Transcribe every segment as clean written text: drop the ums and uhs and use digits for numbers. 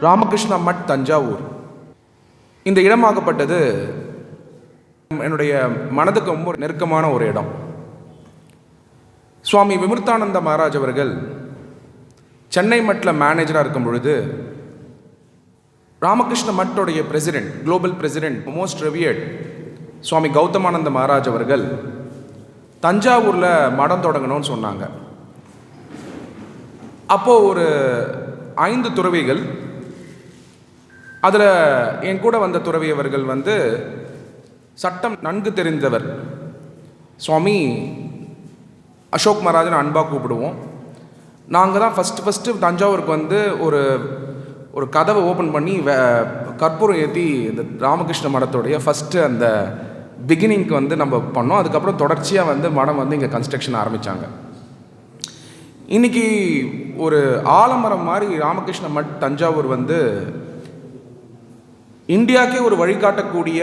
ராமகிருஷ்ண மட் தஞ்சாவூர். இந்த இடமாகப்பட்டது என்னுடைய மனதுக்கு ரொம்ப நெருக்கமான ஒரு இடம். சுவாமி விமுர்த்தானந்த மகாராஜ் அவர்கள் சென்னை மட்டில் மேனேஜராக இருக்கும் பொழுது ராமகிருஷ்ண மட்டோடைய president, global president, most revered Swami Gautamananda Maharaj அவர்கள் தஞ்சாவூரில் மடம் தொடங்கணும்னு சொன்னாங்க. அப்போது ஒரு 5 துறவிகள், அதில் என் கூட வந்த துறவியவர்கள் சட்டம் நன்கு தெரிந்தவர். சுவாமி அசோக் மகாராஜனை அன்பாக கூப்பிடுவோம். நாங்கள் தான் ஃபஸ்ட்டு தஞ்சாவூருக்கு ஒரு கதவை ஓப்பன் பண்ணி கற்பூரம் ஏற்றி இந்த ராமகிருஷ்ண மடத்துடைய ஃபஸ்ட்டு அந்த பிகினிங்க்கு நம்ம பண்ணோம். அதுக்கப்புறம் தொடர்ச்சியாக மடம் இங்கே கன்ஸ்ட்ரக்ஷன் ஆரம்பித்தாங்க. இன்றைக்கி ஒரு ஆலமரம் மாதிரி ராமகிருஷ்ண மட் தஞ்சாவூர் இந்தியாவுக்கே ஒரு வழிகாட்டக்கூடிய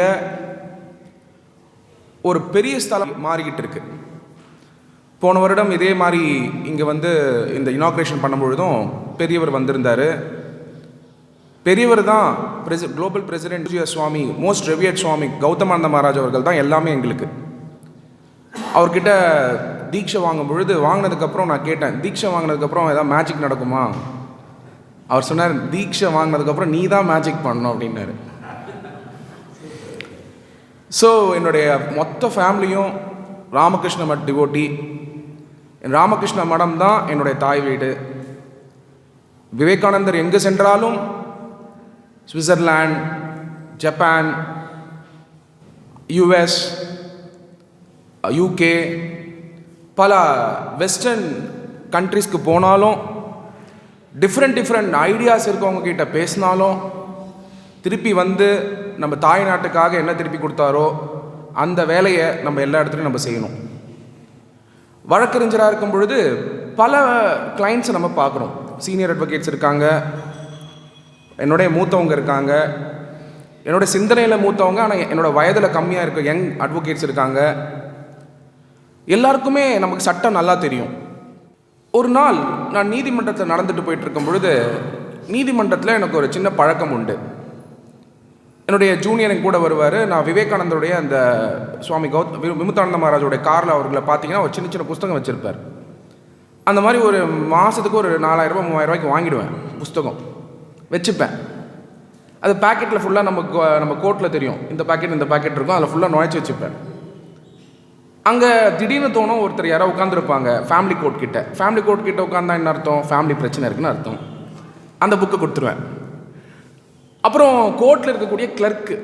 ஒரு பெரிய ஸ்தலம் மாறிக்கிட்டு இருக்கு. போன வருடம் இதே மாதிரி இங்கே இந்த இனாக்ரேஷன் பண்ணும்பொழுதும் பெரியவர் வந்திருந்தார். பெரியவர் தான் குளோபல் பிரசிடென்ட் சுவாமி, மோஸ்ட் ரெவியர்ட் சுவாமி கௌதமானந்த மகாராஜ் அவர்கள் தான் எல்லாமே எங்களுக்கு. அவர்கிட்ட தீட்சை வாங்கும் பொழுது வாங்கினதுக்கப்புறம் நான் கேட்டேன், தீட்சை வாங்கினதுக்கப்புறம் ஏதாவது மேஜிக் நடக்குமா? அவர் சொன்னார், தீட்சை வாங்கினதுக்கப்புறம் நீ தான் மேஜிக் பண்ணணும் அப்படின்னாரு. ஸோ என்னுடைய மொத்த ஃபேமிலியும் ராமகிருஷ்ண மட் டிவோட்டி. ராமகிருஷ்ண மடம் தான் என்னுடைய தாய் வீடு. விவேகானந்தர் எங்கே சென்றாலும் சுவிட்சர்லாந்து, ஜப்பான், US, UK, பல வெஸ்டர்ன் கண்ட்ரிஸ்க்கு போனாலும், டிஃப்ரெண்ட் ஐடியாஸ் இருக்கவங்க கிட்ட பேசினாலும், திருப்பி நம்ம தாய் நாட்டுக்காக என்ன திருப்பி கொடுத்தாரோ அந்த வேலையை நம்ம எல்லா இடத்துலையும் நம்ம செய்யணும். வழக்கறிஞராக இருக்கும் பொழுது பல கிளைண்ட்ஸை நம்ம பார்க்குறோம். சீனியர் அட்வொகேட்ஸ் இருக்காங்க, என்னுடைய மூத்தவங்க இருக்காங்க, என்னோடய சிந்தனையில் மூத்தவங்க, ஆனால் என்னோடய வயதில் கம்மியாக இருக்க யங் அட்வொகேட்ஸ் இருக்காங்க. எல்லாருக்குமே நமக்கு சட்டம் நல்லா தெரியும். ஒரு நாள் நான் நீதிமன்றத்தில் நடந்துட்டு போயிட்டுருக்கும் பொழுது நீதிமன்றத்தில் எனக்கு ஒரு சின்ன பழக்கம் உண்டு. என்னுடைய ஜூனியர் கூட வருவார். நான் விவேகானந்தருடைய அந்த சுவாமி விமுர்த்தானந்த மகாராஜோடைய காரில் அவர்களை பார்த்தீங்கன்னா ஒரு சின்ன புஸ்தகம் வச்சுருப்பார். அந்த மாதிரி ஒரு மாதத்துக்கு ஒரு 4000 3000 வாங்கிடுவேன், புஸ்தகம் வச்சுப்பேன். அது பேக்கெட்டில் ஃபுல்லாக நம்ம கோர்ட்டில் தெரியும், இந்த பேக்கெட் இருக்கும், அதில் ஃபுல்லாக நுழைச்சி வச்சுப்பேன். அங்கே திடீர்னு தோணும், ஒருத்தர் யாராவது உட்காந்துருப்பாங்க ஃபேமிலி கோர்ட் கிட்ட உட்காந்தா என்ன அர்த்தம்? ஃபேமிலி பிரச்சனை இருக்குன்னு அர்த்தம். அந்த புக்கை கொடுத்துருவேன். அப்புறம் கோர்ட்டில் இருக்கக்கூடிய கிளர்க்கு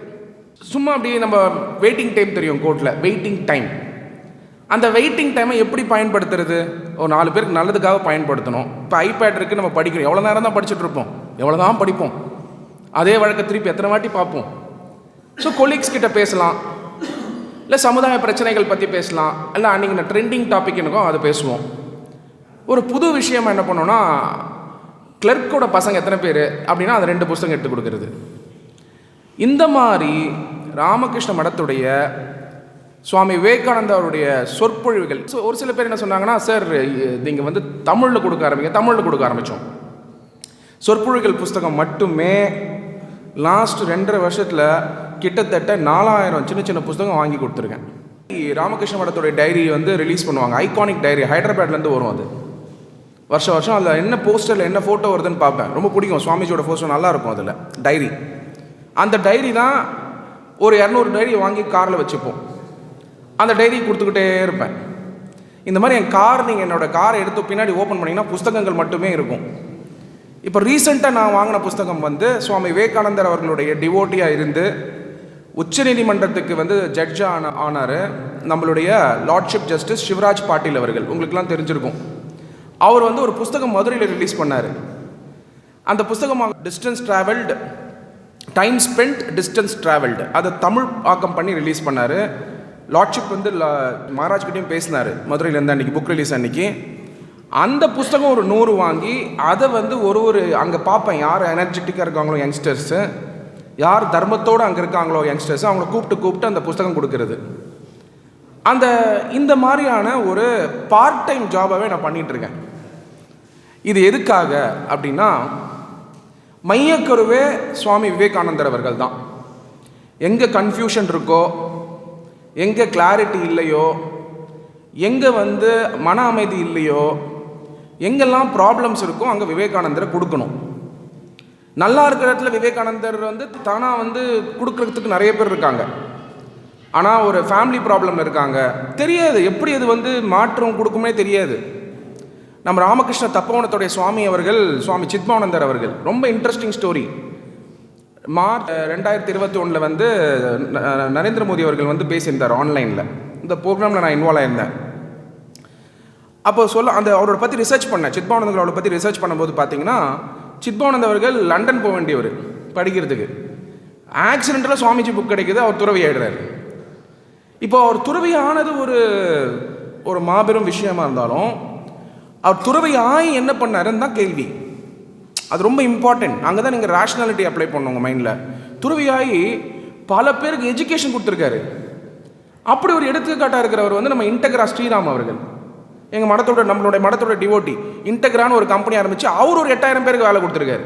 சும்மா அப்படியே, நம்ம வெயிட்டிங் டைம் தெரியும் கோர்ட்டில், வெயிட்டிங் டைம். அந்த வெயிட்டிங் டைமை எப்படி பயன்படுத்துறது? ஒரு 4 பேருக்கு நல்லதுக்காக பயன்படுத்தணும். இப்போ ஐபேட் இருக்குது, நம்ம படிக்கிறோம். எவ்வளோ நேரம் தான் படிச்சுட்டு இருப்போம், எவ்வளோ தான் படிப்போம், அதே வழக்கை திருப்பி எத்தனை வாட்டி பார்ப்போம். ஸோ கொலீக்ஸ் கிட்ட பேசலாம், இல்லை சமுதாய பிரச்சனைகள் பற்றி பேசலாம், இல்லை அன்றைக்கி ட்ரெண்டிங் டாபிக் எனக்கும் அதை பேசுவோம். ஒரு புது விஷயம் என்ன பண்ணோன்னா, கிளர்க்கோட பசங்க எத்தனை பேர் அப்படின்னா அது 2 புஸ்தகம் எடுத்து கொடுக்கறது. இந்த மாதிரி ராமகிருஷ்ண மடத்துடைய சுவாமி விவேகானந்தா அவருடைய சொற்பொழிவுகள். ஸோ ஒரு சில பேர் என்ன சொன்னாங்கன்னா, சார் நீங்கள் தமிழில் கொடுக்க ஆரம்பித்தோம். சொற்பொழிவுகள் புஸ்தகம் மட்டுமே லாஸ்ட் 2.5 வருஷத்தில் கிட்டத்தட்ட 4000 சின்ன புஸ்தகம் வாங்கி கொடுத்துருக்கேன். ராமகிருஷ்ண மடத்துடைய டைரி ரிலீஸ் பண்ணுவாங்க, ஐகானிக் டைரி, ஹைதராபாத்லேருந்து வரும். அது வருஷம் அதில் என்ன போஸ்டரில் என்ன ஃபோட்டோ வருதுன்னு பார்ப்பேன். ரொம்ப பிடிக்கும், சுவாமிஜியோட ஃபோட்டோ நல்லாயிருக்கும் அதில் டைரி. அந்த டைரி தான் ஒரு 200 டைரி வாங்கி காரில் வச்சுப்போம். அந்த டைரி கொடுத்துக்கிட்டே இருப்பேன். இந்த மாதிரி நீங்கள் என்னோடய காரை எடுத்து பின்னாடி ஓப்பன் பண்ணிங்கன்னா புஸ்தகங்கள் மட்டுமே இருக்கும். இப்போ ரீசெண்டாக நான் வாங்கின புஸ்தகம் சுவாமி விவேகானந்தர் அவர்களுடைய டிவோட்டியாக இருந்து உச்சநீதிமன்றத்துக்கு ஜட்ஜாக ஆனார் நம்மளுடைய லார்ட்ஷிப் ஜஸ்டிஸ் சிவராஜ் பாட்டீல் அவர்கள். உங்களுக்கெல்லாம் தெரிஞ்சிருக்கும். அவர் ஒரு புஸ்தகம் மதுரையில் ரிலீஸ் பண்ணார். அந்த புஸ்தகம் distance travelled, time spend distance travelled, அதை தமிழ் ஆக்கம் பண்ணி ரிலீஸ் பண்ணார். லார்ட்ஷிப் மகாராஜ்கிட்டையும் பேசினார் மதுரையிலேருந்து அன்றைக்கி புக் ரிலீஸ் அன்றைக்கி. அந்த புஸ்தகம் ஒரு 100 வாங்கி அதை ஒரு அங்கே பார்ப்பேன், யார் எனர்ஜெட்டிக்காக இருக்காங்களோ யங்ஸ்டர்ஸு, யார் தர்மத்தோடு அங்கே இருக்காங்களோ யங்ஸ்டர்ஸு, அவங்கள கூப்பிட்டு அந்த புஸ்தகம் கொடுக்கறது. இந்த மாதிரியான ஒரு பார்ட் டைம் ஜாபாகவே நான் பண்ணிகிட்ருக்கேன். இது எதுக்காக அப்படின்னா, மையக்கருவே சுவாமி விவேகானந்தர் அவர்கள் தான். எங்கே கன்ஃபியூஷன் இருக்கோ, எங்கே கிளாரிட்டி இல்லையோ, எங்கே மன அமைதி இல்லையோ, எங்கெல்லாம் ப்ராப்ளம்ஸ் இருக்கோ அங்கே விவேகானந்தரை கொடுக்கணும். நல்லா இருக்கிற இடத்துல விவேகானந்தர் தானாக கொடுக்கறதுக்கு நிறைய பேர் இருக்காங்க. ஆனால் ஒரு ஃபேமிலி ப்ராப்ளம் இருக்காங்க, தெரியாது எப்படி அது மாற்றம் கொடுக்குமே தெரியாது. நம்ம ராமகிருஷ்ண தப்போவனத்துடைய சுவாமி அவர்கள், சுவாமி சித்பவானந்தர் அவர்கள், ரொம்ப interesting story. March 2021 Narendra Modi அவர்கள் பேசியிருந்தார் ஆன்லைனில். இந்த ப்ரோக்ராமில் நான் இன்வால்வ் ஆயிருந்தேன். அப்போ அவரோட பற்றி ரிசர்ச் பண்ணேன். சித்பவானந்தர் அவரை பற்றி ரிசர்ச் பண்ணும்போது பார்த்தீங்கன்னா, சித்பவானந்தர் அவர்கள் லண்டன் போக வேண்டியவர் படிக்கிறதுக்கு. ஆக்சிடென்ட்டில் சுவாமிஜி புக் கிடைக்குது, அவர் துறவி ஆயிடுறாரு. இப்போ அவர் துறவி ஆனது ஒரு மாபெரும் விஷயமா இருந்தாலும், அவர் துறவி ஆகி என்ன பண்ணாருன்னு தான் கேள்வி. அது ரொம்ப இம்பார்ட்டன்ட். அங்கே தான் நீங்கள் ரேஷ்னாலிட்டி அப்ளை பண்ணுவோங்க மைண்டில். துறவி ஆகி பல பேருக்கு எஜுகேஷன் கொடுத்துருக்காரு. அப்படி ஒரு எடுத்துக்காட்டாக இருக்கிறவர் நம்ம இன்டெக்ரா ஸ்ரீராம் அவர்கள், நம்மளுடைய மடத்தோட டிவோட்டி. இன்டெக்ரான்னு ஒரு கம்பெனி ஆரம்பித்து அவர் ஒரு 8000 பேருக்கு வேலை கொடுத்துருக்காரு.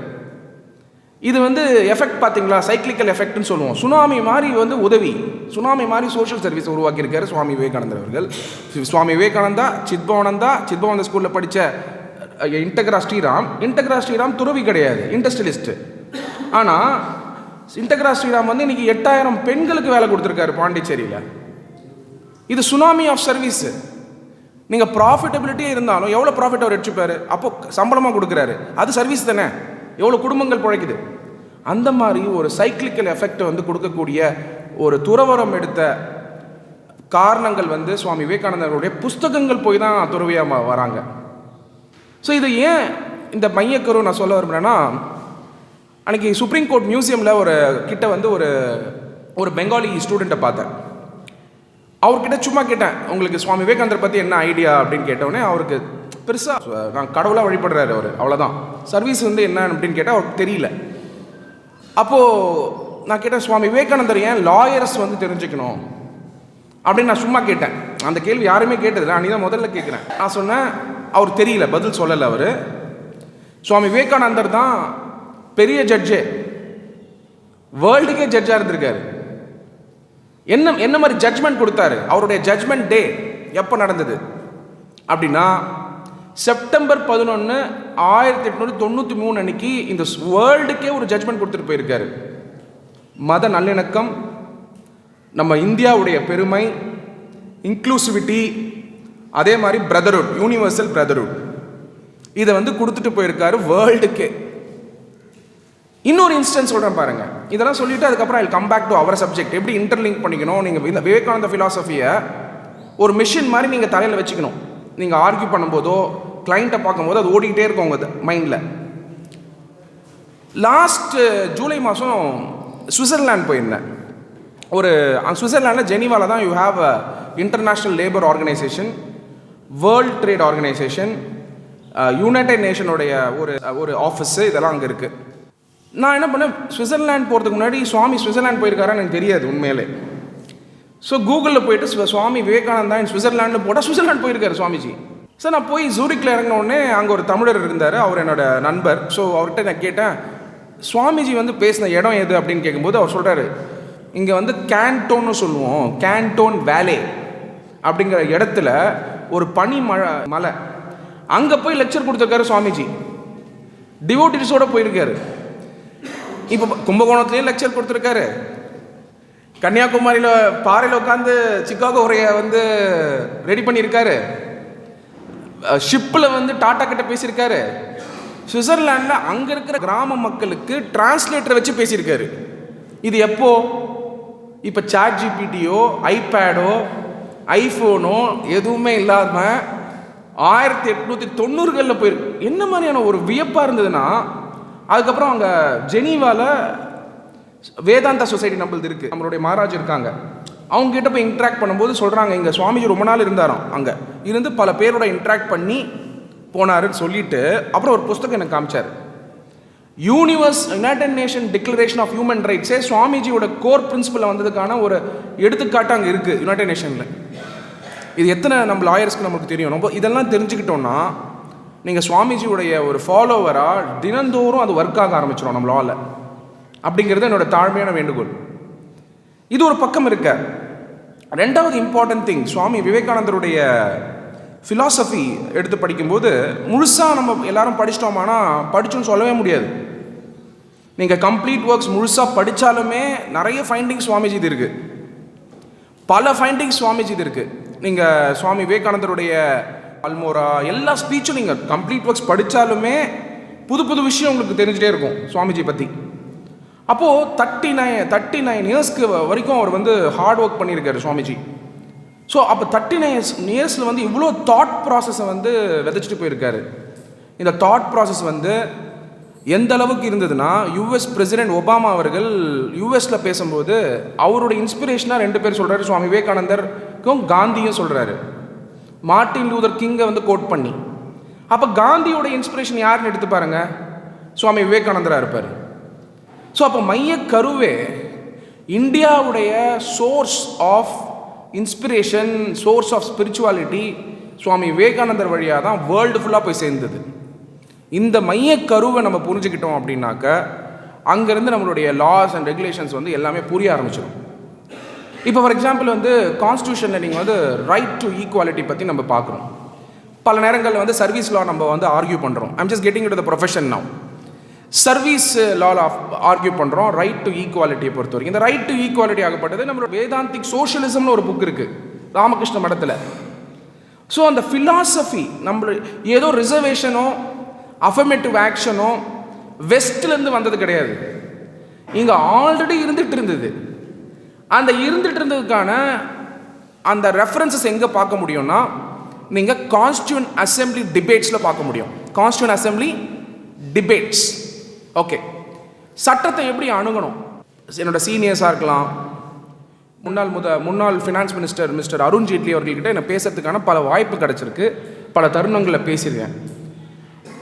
இது எஃபெக்ட் பார்த்தீங்களா, சைக்ளிக்கல் எஃபெக்ட்னு சொல்லுவோம். சுனாமி மாதிரி உதவி, சுனாமி மாதிரி சோஷியல் சர்வீஸ் உருவாக்கியிருக்காரு சுவாமி விவேகானந்தர் அவர்கள். சுவாமி விவேகானந்தா, சித்பவானந்த ஸ்கூலில் படித்த இன்டெக்ரா ஸ்ரீராம் துறவி கிடையாது, இண்டஸ்ட்ரியலிஸ்ட்டு. ஆனால் இன்டெக்ரா ஸ்ரீராம் இன்னைக்கு 8000 பெண்களுக்கு வேலை கொடுத்துருக்காரு பாண்டிச்சேரியில். இது சுனாமி ஆஃப் சர்வீஸு. நீங்கள் ப்ராஃபிட்டபிலிட்டியே இருந்தாலும் எவ்வளோ ப்ராஃபிட் அவர் எடுத்துப்பார், அப்போது சம்பளமாக கொடுக்குறாரு, அது சர்வீஸ் தானே. எவ்வளோ குடும்பங்கள் பிழைக்குது. அந்த மாதிரி ஒரு சைக்ளிக்கல் எஃபெக்ட் கொடுக்கக்கூடிய ஒரு துறவரம் எடுத்த காரணங்கள் சுவாமி விவேகானந்தருடைய புஸ்தகங்கள் போய் தான் துறவியாக வராங்க. ஸோ இது ஏன் இந்த மையக்கரு நான் சொல்ல விரும்புகிறேன்னா, அன்றைக்கி சுப்ரீம் கோர்ட் மியூசியமில் ஒரு பெங்காலி ஸ்டூடெண்ட்டை பார்த்தேன். அவர்கிட்ட சும்மா கேட்டேன், உங்களுக்கு சுவாமி விவேகானந்தர் பற்றி என்ன ஐடியா அப்படின்னு கேட்டவுடனே அவருக்கு பெருசாக நான் கடவுளாக வழிபடுறாரு அவர், அவ்வளோதான். சர்வீஸ் என்ன அப்படின்னு கேட்டால் அவருக்கு தெரியல. அப்போது நான் கேட்டேன், சுவாமி விவேகானந்தர் ஏன் லாயர்ஸ் தெரிஞ்சுக்கணும் அப்படின்னு நான் சும்மா கேட்டேன். அந்த கேள்வி யாருமே கேட்டதில்லை, அன்றைக்கி தான் முதல்ல கேட்குறேன். நான் சொன்னேன், அவர் தெரியல, பதில் சொல்லலை. அவர் சுவாமி விவேகானந்தர் தான் பெரிய ஜட்ஜே, வேர்ல்டுக்கே ஜட்ஜாக இருந்திருக்காரு. என்ன மாதிரி ஜட்ஜ்மெண்ட் கொடுத்தாரு? அவருடைய ஜட்ஜ்மெண்ட் டே எப்போ நடந்தது அப்படின்னா, செப்டம்பர் 11, 1893 அன்னைக்கு இந்த வேர்ல்டுக்கே ஒரு ஜட்ஜ்மெண்ட் கொடுத்துட்டு போயிருக்காரு. மத நல்லிணக்கம், நம்ம இந்தியாவுடைய பெருமை, இன்க்ளூசிவிட்டி, அதே மாதிரி பிரதர்ஹுட், யூனிவர்சல் பிரதர்ஹுட், இதை கொடுத்துட்டு போயிருக்காரு வேர்ல்டுக்கே. இன்னொரு இன்ஸ்டன்ஸ் சொல்கிறேன் பாருங்க. இதெல்லாம் சொல்லிவிட்டு அதுக்கப்புறம் I come back to our subject. எப்படி இன்டர்லிங்க் பண்ணிக்கணும், நீங்கள் விவேகானந்த ஃபிலாசபியை ஒரு மிஷின் மாதிரி நீங்கள் தலையில் வச்சுக்கணும். நீங்கள் ஆர்கியூ பண்ணும்போதோ கிளைண்ட்டை பார்க்கும்போது அது ஓடிக்கிட்டே இருக்கும் உங்கள் மைண்டில். லாஸ்ட் ஜூலை மாதம் சுவிட்சர்லாந்து போயிருந்தேன். சுவிட்சர்லாண்டில் ஜெனீவாவில் தான் you have international labour organization, world trade organization, united நேஷனுடைய ஒரு ஆஃபீஸு, இதெல்லாம் அங்கே இருக்குது. நான் என்ன பண்ணேன், சுவிட்சர்லாந்து போகிறதுக்கு முன்னாடி சுவாமி சுவிட்சர்லாந்து போயிருக்காரான்னு எனக்கு தெரியாது உண்மையிலே. ஸோ கூகுளில் போயிட்டு சுவாமி விவேகானந்தா இன் சுவிட்சர்லாண்டு போட்டால் சுவிட்சர்லாந்து போயிருக்காரு சுவாமிஜி. சார் நான் போய் ஜூரிக்கில் இறங்கின உடனே அங்கே ஒரு தமிழர் இருந்தார், அவர் என்னோட நண்பர். ஸோ அவர்கிட்ட நான் கேட்டேன், சுவாமிஜி பேசின இடம் எது அப்படின்னு கேட்கும்போது அவர் சொல்கிறாரு, இங்கே கேன்டோன்னு சொல்லுவோம், கேன்டோன் வேலே அப்படிங்கிற இடத்துல ஒரு பனி மலை, அங்கே போய் லெக்சர் கொடுத்துருக்காரு சுவாமிஜி. டிவோட்டிஸோடு போயிருக்காரு. இப்போ கும்பகோணத்துலேயும் லெக்சர் கொடுத்துருக்காரு, கன்னியாகுமரியில் பாறையில் உட்காந்து சிக்காகோ உரையை ரெடி பண்ணியிருக்காரு, ஷிப்பில் டாட்டா கிட்ட பேசியிருக்காரு, சுவிட்சர்லாண்டில் அங்கே இருக்கிற கிராம மக்களுக்கு டிரான்ஸ்லேட்டரை வச்சு பேசியிருக்காரு. இது எப்போ? இப்போ சாட் ஜிபிடியோ ஐபேடோ ஐஃபோனோ எதுவுமே இல்லாமல் 1890களில் போயிருக்கு. என்ன மாதிரியான ஒரு வியப்பாக இருந்ததுன்னா, அதுக்கப்புறம் அங்கே ஜெனீவாவில் வேதாந்தா சொசைட்டி நம்மளது இருக்குது, நம்மளுடைய மகாராஜ் இருக்காங்க. அவங்க கிட்ட போய் இன்ட்ராக்ட் பண்ணும்போது சொல்கிறாங்க, இங்கே சுவாமிஜி ரொம்ப நாள் இருந்தாராம், அங்கே இருந்து பல பேரோட இன்ட்ராக்ட் பண்ணி போனாருன்னு சொல்லிட்டு அப்புறம் ஒரு புஸ்தகம் எனக்கு காமிச்சார். United nation declaration of human ரைட்ஸே சுவாமிஜியோட கோர் பிரின்சிபல் வந்ததுக்கான ஒரு எடுத்துக்காட்டு அங்கே இருக்குது யுனைடெட் நேஷனில். இது எத்தனை நம்ம லாயர்ஸ்க்கு நமக்கு தெரியும். நம்ம இதெல்லாம் தெரிஞ்சுக்கிட்டோம்னா நீங்கள் சுவாமிஜியுடைய ஒரு ஃபாலோவராக தினந்தோறும் அது ஒர்க் ஆக ஆரம்பிச்சிடும் நம்ம லாவில். அப்படிங்கிறது என்னோடய தாழ்மையான வேண்டுகோள். இது ஒரு பக்கம் இருக்க. ரெண்டாவது இம்பார்ட்டன்ட் திங், சுவாமி விவேகானந்தருடைய ஃபிலாசபி எடுத்து படிக்கும்போது முழுசாக நம்ம எல்லாரும் படிச்சிட்டோமானா படிச்சோன்னு சொல்லவே முடியாது. நீங்கள் கம்ப்ளீட் ஒர்க்ஸ் முழுசாக படித்தாலுமே நிறைய ஃபைண்டிங்ஸ் சுவாமிஜி இது இருக்குது, பல ஃபைண்டிங்ஸ் சுவாமிஜி இது இருக்குது. நீங்கள் சுவாமி விவேகானந்தருடைய அல்மோரா எல்லா ஸ்பீச்சும் நீங்கள் கம்ப்ளீட் ஒர்க்ஸ் படித்தாலுமே புது புது விஷயம் உங்களுக்கு தெரிஞ்சிட்டே இருக்கும் சுவாமிஜி பற்றி. அப்போது 39 இயர்ஸ்க்கு வரைக்கும் அவர் வந்து ஹார்ட் ஒர்க் பண்ணியிருக்காரு சுவாமிஜி. ஸோ அப்போ 39 இயர்ஸில் வந்து இவ்வளோ தாட் ப்ராசஸை வந்து விதைச்சிட்டு போயிருக்காரு. இந்த தாட் ப்ராசஸ் வந்து எந்த அளவுக்கு இருந்ததுன்னா, யூஎஸ் பிரசிடென்ட் ஒபாமா அவர்கள் யூஎஸில் பேசும்போது அவருடைய இன்ஸ்பிரேஷனாக 2 பேர் சொல்கிறாரு, சுவாமி விவேகானந்தருக்கும் காந்தியும் சொல்கிறாரு, மார்ட்டின் லூதர் கிங்கை வந்து கோட் பண்ணி. அப்போ காந்தியோட இன்ஸ்பிரேஷன் யாருன்னு எடுத்து பாருங்க, சுவாமி விவேகானந்தராக இருப்பார். ஸோ அப்போ மையக்கருவே இந்தியாவுடைய source of inspiration, source of spirituality Swami Vivekanandar வழியாக தான் வேர்ல்டு ஃபுல்லாக போய் சேர்ந்தது. இந்த மையக்கருவை நம்ம புரிஞ்சுக்கிட்டோம் அப்படின்னாக்க அங்கேருந்து நம்மளுடைய லாஸ் அண்ட் ரெகுலேஷன்ஸ் வந்து எல்லாமே புரிய ஆரம்பிச்சிடும். இப்போ ஃபார் எக்ஸாம்பிள் வந்து கான்ஸ்டியூஷனில் நீங்கள் வந்து ரைட் டு ஈக்குவாலிட்டி பற்றி நம்ம பார்க்குறோம். பல நேரங்களில் வந்து சர்வீஸ் லா நம்ம வந்து ஆர்கியூ பண்ணுறோம். I'm just getting to the profession now. Service லாவில் ஆர்கியூ பண்ணுறோம் ரைட் டு ஈக்குவாலிட்டியை பொறுத்த வரைக்கும். இந்த ரைட் டு ஈக்குவாலிட்டி ஆகப்பட்டது நம்மளோட வேதாந்திக் சோஷியலிசம்னு ஒரு புக் இருக்குது ராமகிருஷ்ண மடத்தில். ஸோ அந்த ஃபிலாசபி நம்ம ஏதோ ரிசர்வேஷனோ அஃபர்மேட்டிவ் ஆக்ஷனோ வெஸ்ட்லேருந்து வந்தது கிடையாது, இங்கே ஆல்ரெடி இருந்துகிட்டு இருந்தது. அந்த இருந்துகிட்டு இருந்ததுக்கான அந்த ரெஃபரன்சஸ் எங்கே பார்க்க முடியும்னா, நீங்கள் கான்ஸ்டியூண்ட் அசம்பிளி டிபேட்ஸில் பார்க்க முடியும். Constituent assembly debates. ஓகே, சட்டத்தை எப்படி அணுகணும்? என்னோட சீனியர்ஸாக இருக்கலாம், முன்னாள் finance minister mister Arun Jaitley அவர்கள்கிட்ட என்ன பேசுறதுக்கான பல வாய்ப்பு கிடச்சிருக்கு, பல தருணங்களில் பேசியிருக்கேன்.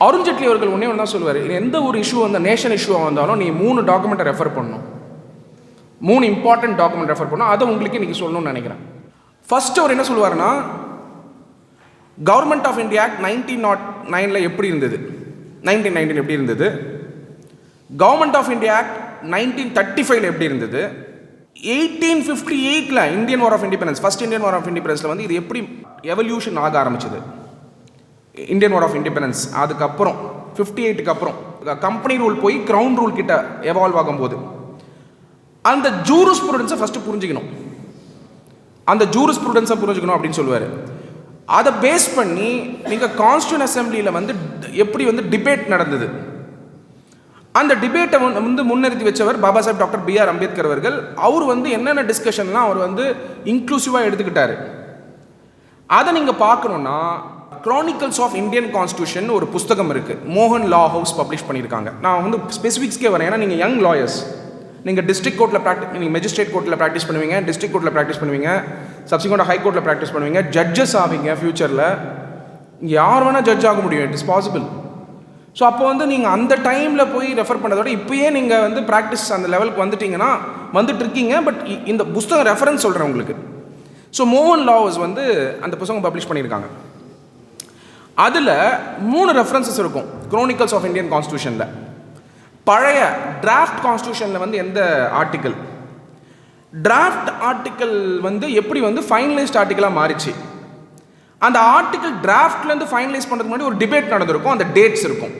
அருண் ஜேட்லி அவர்கள் ஒன்றே ஒன்று தான் சொல்லுவார், எந்த ஒரு இஷ்யூ அந்த நேஷன் இஷ்யூவாக வந்தாலும் நீ 3 டாக்குமெண்ட்டை ரெஃபர் பண்ணணும், 3 இம்பார்ட்டன்ட் டாக்குமெண்ட் ரெஃபர் பண்ணணும். அதை உங்களுக்கு இன்றைக்கி சொல்லணும்னு நினைக்கிறேன். ஃபர்ஸ்ட் அவர் என்ன சொல்லுவார்னா, கவர்மெண்ட் ஆஃப் இந்தியா ஆக்ட் 1909 எப்படி இருந்தது, 1919 எப்படி இருந்தது, கவர்மெண்ட் ஆஃப் இந்தியா ஆக்ட் 1935 எப்படி இருந்தது, 1858 Indian war of independence, first Indian war of இண்டிபெண்டன்ஸில் வந்து இது எப்படி எவல்யூஷன் ஆக ஆரம்பிச்சது, இந்தியன் வார் ஆஃப் இண்டிபெண்டன்ஸ். அதுக்கப்புறம் 58க்கு அப்புறம் கம்பெனி ரூல் போய் கிரவுன் ரூல் கிட்ட எவால்வ் ஆகும்போது அந்த ஜூரிஸ்ப்ரூடன்ஸை ஃபஸ்ட்டு புரிஞ்சுக்கணும். அந்த ஜூரிஸ்ப்ரூடன்ஸை புரிஞ்சுக்கணும் அப்படின்னு சொல்லுவார். அதை பேஸ் பண்ணி நீங்கள் கான்ஸ்டியூண்ட் அசம்பிளியில் வந்து எப்படி வந்து டிபேட் நடந்தது, அந்த டிபேட்டை வந்து முன்னிறுத்தி வச்சவர் பாபா சாஹேப் டாக்டர் B.R. அம்பேத்கர் அவர்கள். அவர் வந்து என்னென்ன டிஸ்கஷன்லாம் அவர் வந்து இன்க்ளூசிவாக எடுத்துக்கிட்டாரு. அதை நீங்கள் பார்க்கணுன்னா க்ரானிக்கல்ஸ் ஆஃப் இந்தியன் கான்ஸ்டியூஷன் ஒரு புஸ்தகம் இருக்குது, மோகன் லா ஹவுஸ் பப்ளிஷ் பண்ணியிருக்காங்க. நான் வந்து ஸ்பெசிஃபிக்ஸ்க்கே வரேன், ஏன்னா நீங்கள் யங் லாயர்ஸ், நீங்கள் டிஸ்ட்ரிக்ட் கோர்ட்டில் நீங்கள் மெஜிஸ்ட்ரேட் கோர்ட்டில் ப்ராக்டிஸ் பண்ணுவீங்க, டிஸ்ட்ரிக்ட் கோர்ட்டில் ப்ராக்டிஸ் பண்ணுவீங்க, சப்சிக்வெண்ட்டாக ஹை கோர்ட்டில் ப்ராக்டிஸ் பண்ணுவீங்க, ஜட்ஜஸ் ஆவீங்க ஃப்யூச்சரில். யார் வேணால் ஜட்ஜ் ஆக முடியும், இட் இஸ் பாசிபிள். ஸோ அப்போ வந்து நீங்கள் அந்த டைமில் போய் ரெஃபர் பண்ணதோட இப்போயே நீங்கள் வந்து ப்ராக்டிஸ் அந்த லெவலுக்கு வந்துட்டிங்கன்னா வந்துட்டு இருக்கீங்க. பட் இந்த புஸ்தகம் ரெஃபரன்ஸ் சொல்கிறேன் உங்களுக்கு. ஸோ மோகன் லா ஹவுஸ் வந்து அந்த புஸ்தகம் பப்ளிஷ் பண்ணியிருக்காங்க. அதில் 3 ரெஃபரன்சஸ் இருக்கும் குரோனிக்கல்ஸ் ஆஃப் இந்தியன் கான்ஸ்டியூஷனில். பழைய டிராஃப்ட் கான்ஸ்டியூஷனில் வந்து எந்த ஆர்டிக்கல், டிராஃப்ட் ஆர்டிக்கல் வந்து எப்படி வந்து ஃபைனலைஸ்ட் ஆர்டிக்கலாக மாறிச்சு, அந்த ஆர்டிக்கல் டிராஃப்ட்லேருந்து ஃபைனலைஸ் பண்ணுறதுக்கு முன்னாடி ஒரு டிபேட் நடந்திருக்கும், அந்த டேட்ஸ் இருக்கும்.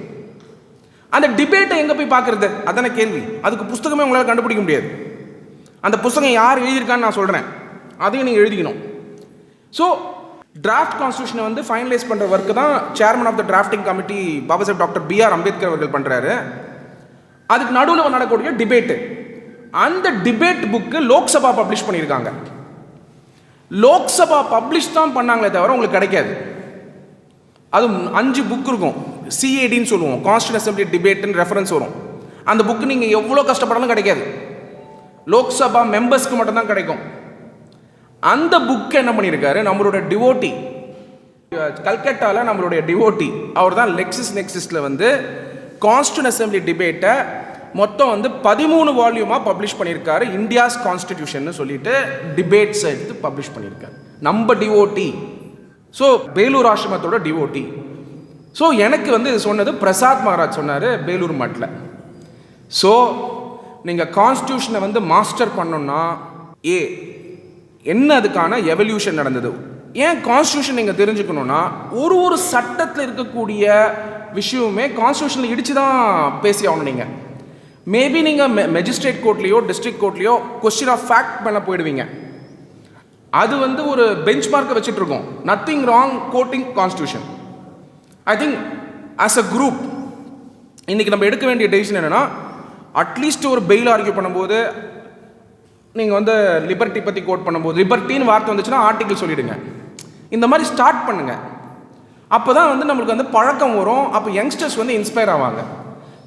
அந்த டிபேட்டை எங்கே போய் பார்க்குறது, அதான கேள்வி. அதுக்கு புஸ்தகமே உங்களால் கண்டுபிடிக்க முடியாது. அந்த புஸ்தகம் யார் எழுதியிருக்கான்னு நான் சொல்கிறேன், அதையும் நீங்கள் எழுதிக்கணும். ஸோ டிராஃப்ட் கான்ஸ்டியூஷனை வந்து ஃபைனலைஸ் பண்ணுற ஒர்க்கு தான் chairman of the drafting committee Baba Saheb doctor B.R. Ambedkar அவர்கள் பண்ணுறாரு. அதுக்கு நடுவில் நடக்கக்கூடிய டிபேட்டு, அந்த டிபேட் புக்கு லோக்சபா பப்ளிஷ் பண்ணியிருக்காங்க. லோக்சபா பப்ளிஷ் தான் பண்ணாங்களே தவிர உங்களுக்கு கிடைக்காது. அது 5 புக் இருக்கும், CADன்னு சொல்லுவோம், கான்ஸ்டியூண்ட் அசம்பிளி டிபேட்னு ரெஃபரன்ஸ் வரும். அந்த புக்கு நீங்கள் எவ்வளோ கஷ்டப்பட்டாலும் கிடைக்காது, லோக்சபா மெம்பர்ஸ்க்கு மட்டும்தான் கிடைக்கும். அந்த புக்கு என்ன பண்ணியிருக்காரு, நம்மளோட டிவோட்டி கல்கட்டாவில் நம்மளுடைய டிவோட்டி அவர் தான் லெக்ஸிஸ் நெக்ஸிஸில் வந்து கான்ஸ்டியூண்ட் அசம்பிளி டிபேட்டை மொத்தம் வந்து 13 வால்யூமாக பப்ளிஷ் பண்ணியிருக்காரு. இந்தியாஸ் கான்ஸ்டிடியூஷன் சொல்லிட்டு டிபேட்ஸ் எடுத்து பப்ளிஷ் பண்ணியிருக்காரு. நம்ம டிவோட்டி, ஸோ வேலூர் ஆசிரமத்தோட டிவோட்டி. ஸோ எனக்கு வந்து சொன்னது பிரசாத் மகாராஜ் சொன்னார் பேலூர் மட்டில். ஸோ நீங்கள் கான்ஸ்டியூஷனை வந்து மாஸ்டர் பண்ணணுன்னா என்ன அதுக்கான எவல்யூஷன் நடந்தது. ஏன் கான்ஸ்டியூஷன் நீங்கள் தெரிஞ்சுக்கணுன்னா ஒரு சட்டத்தில் இருக்கக்கூடிய விஷயமே கான்ஸ்டியூஷனில் இடித்து தான் பேசி ஆகணும். நீங்கள் மேபி நீங்கள் மெஜிஸ்ட்ரேட் கோர்ட்லேயோ டிஸ்ட்ரிக்ட் கோர்ட்லேயோ கொஸ்டின் ஆஃப் ஃபேக்ட் பண்ண போயிடுவீங்க. அது வந்து ஒரு பெஞ்ச் மார்க்கை வச்சுட்டு இருக்கோம். Nothing wrong quoting constitution. I think as a group இன்றைக்கி நம்ம எடுக்க வேண்டிய டெசிஷன் என்னென்னா, அட்லீஸ்ட் ஒரு பெயில் ஆர்கியூ பண்ணும்போது நீங்கள் வந்து லிபர்ட்டி பற்றி கோட் பண்ணும்போது லிபர்ட்டின்னு வார்த்தை வந்துச்சுன்னா ஆர்டிகிள் சொல்லிவிடுங்க. இந்த மாதிரி ஸ்டார்ட் பண்ணுங்கள். அப்போ தான் வந்து நம்மளுக்கு வந்து பழக்கம் வரும். அப்போ யங்ஸ்டர்ஸ் வந்து இன்ஸ்பயர் ஆவாங்க.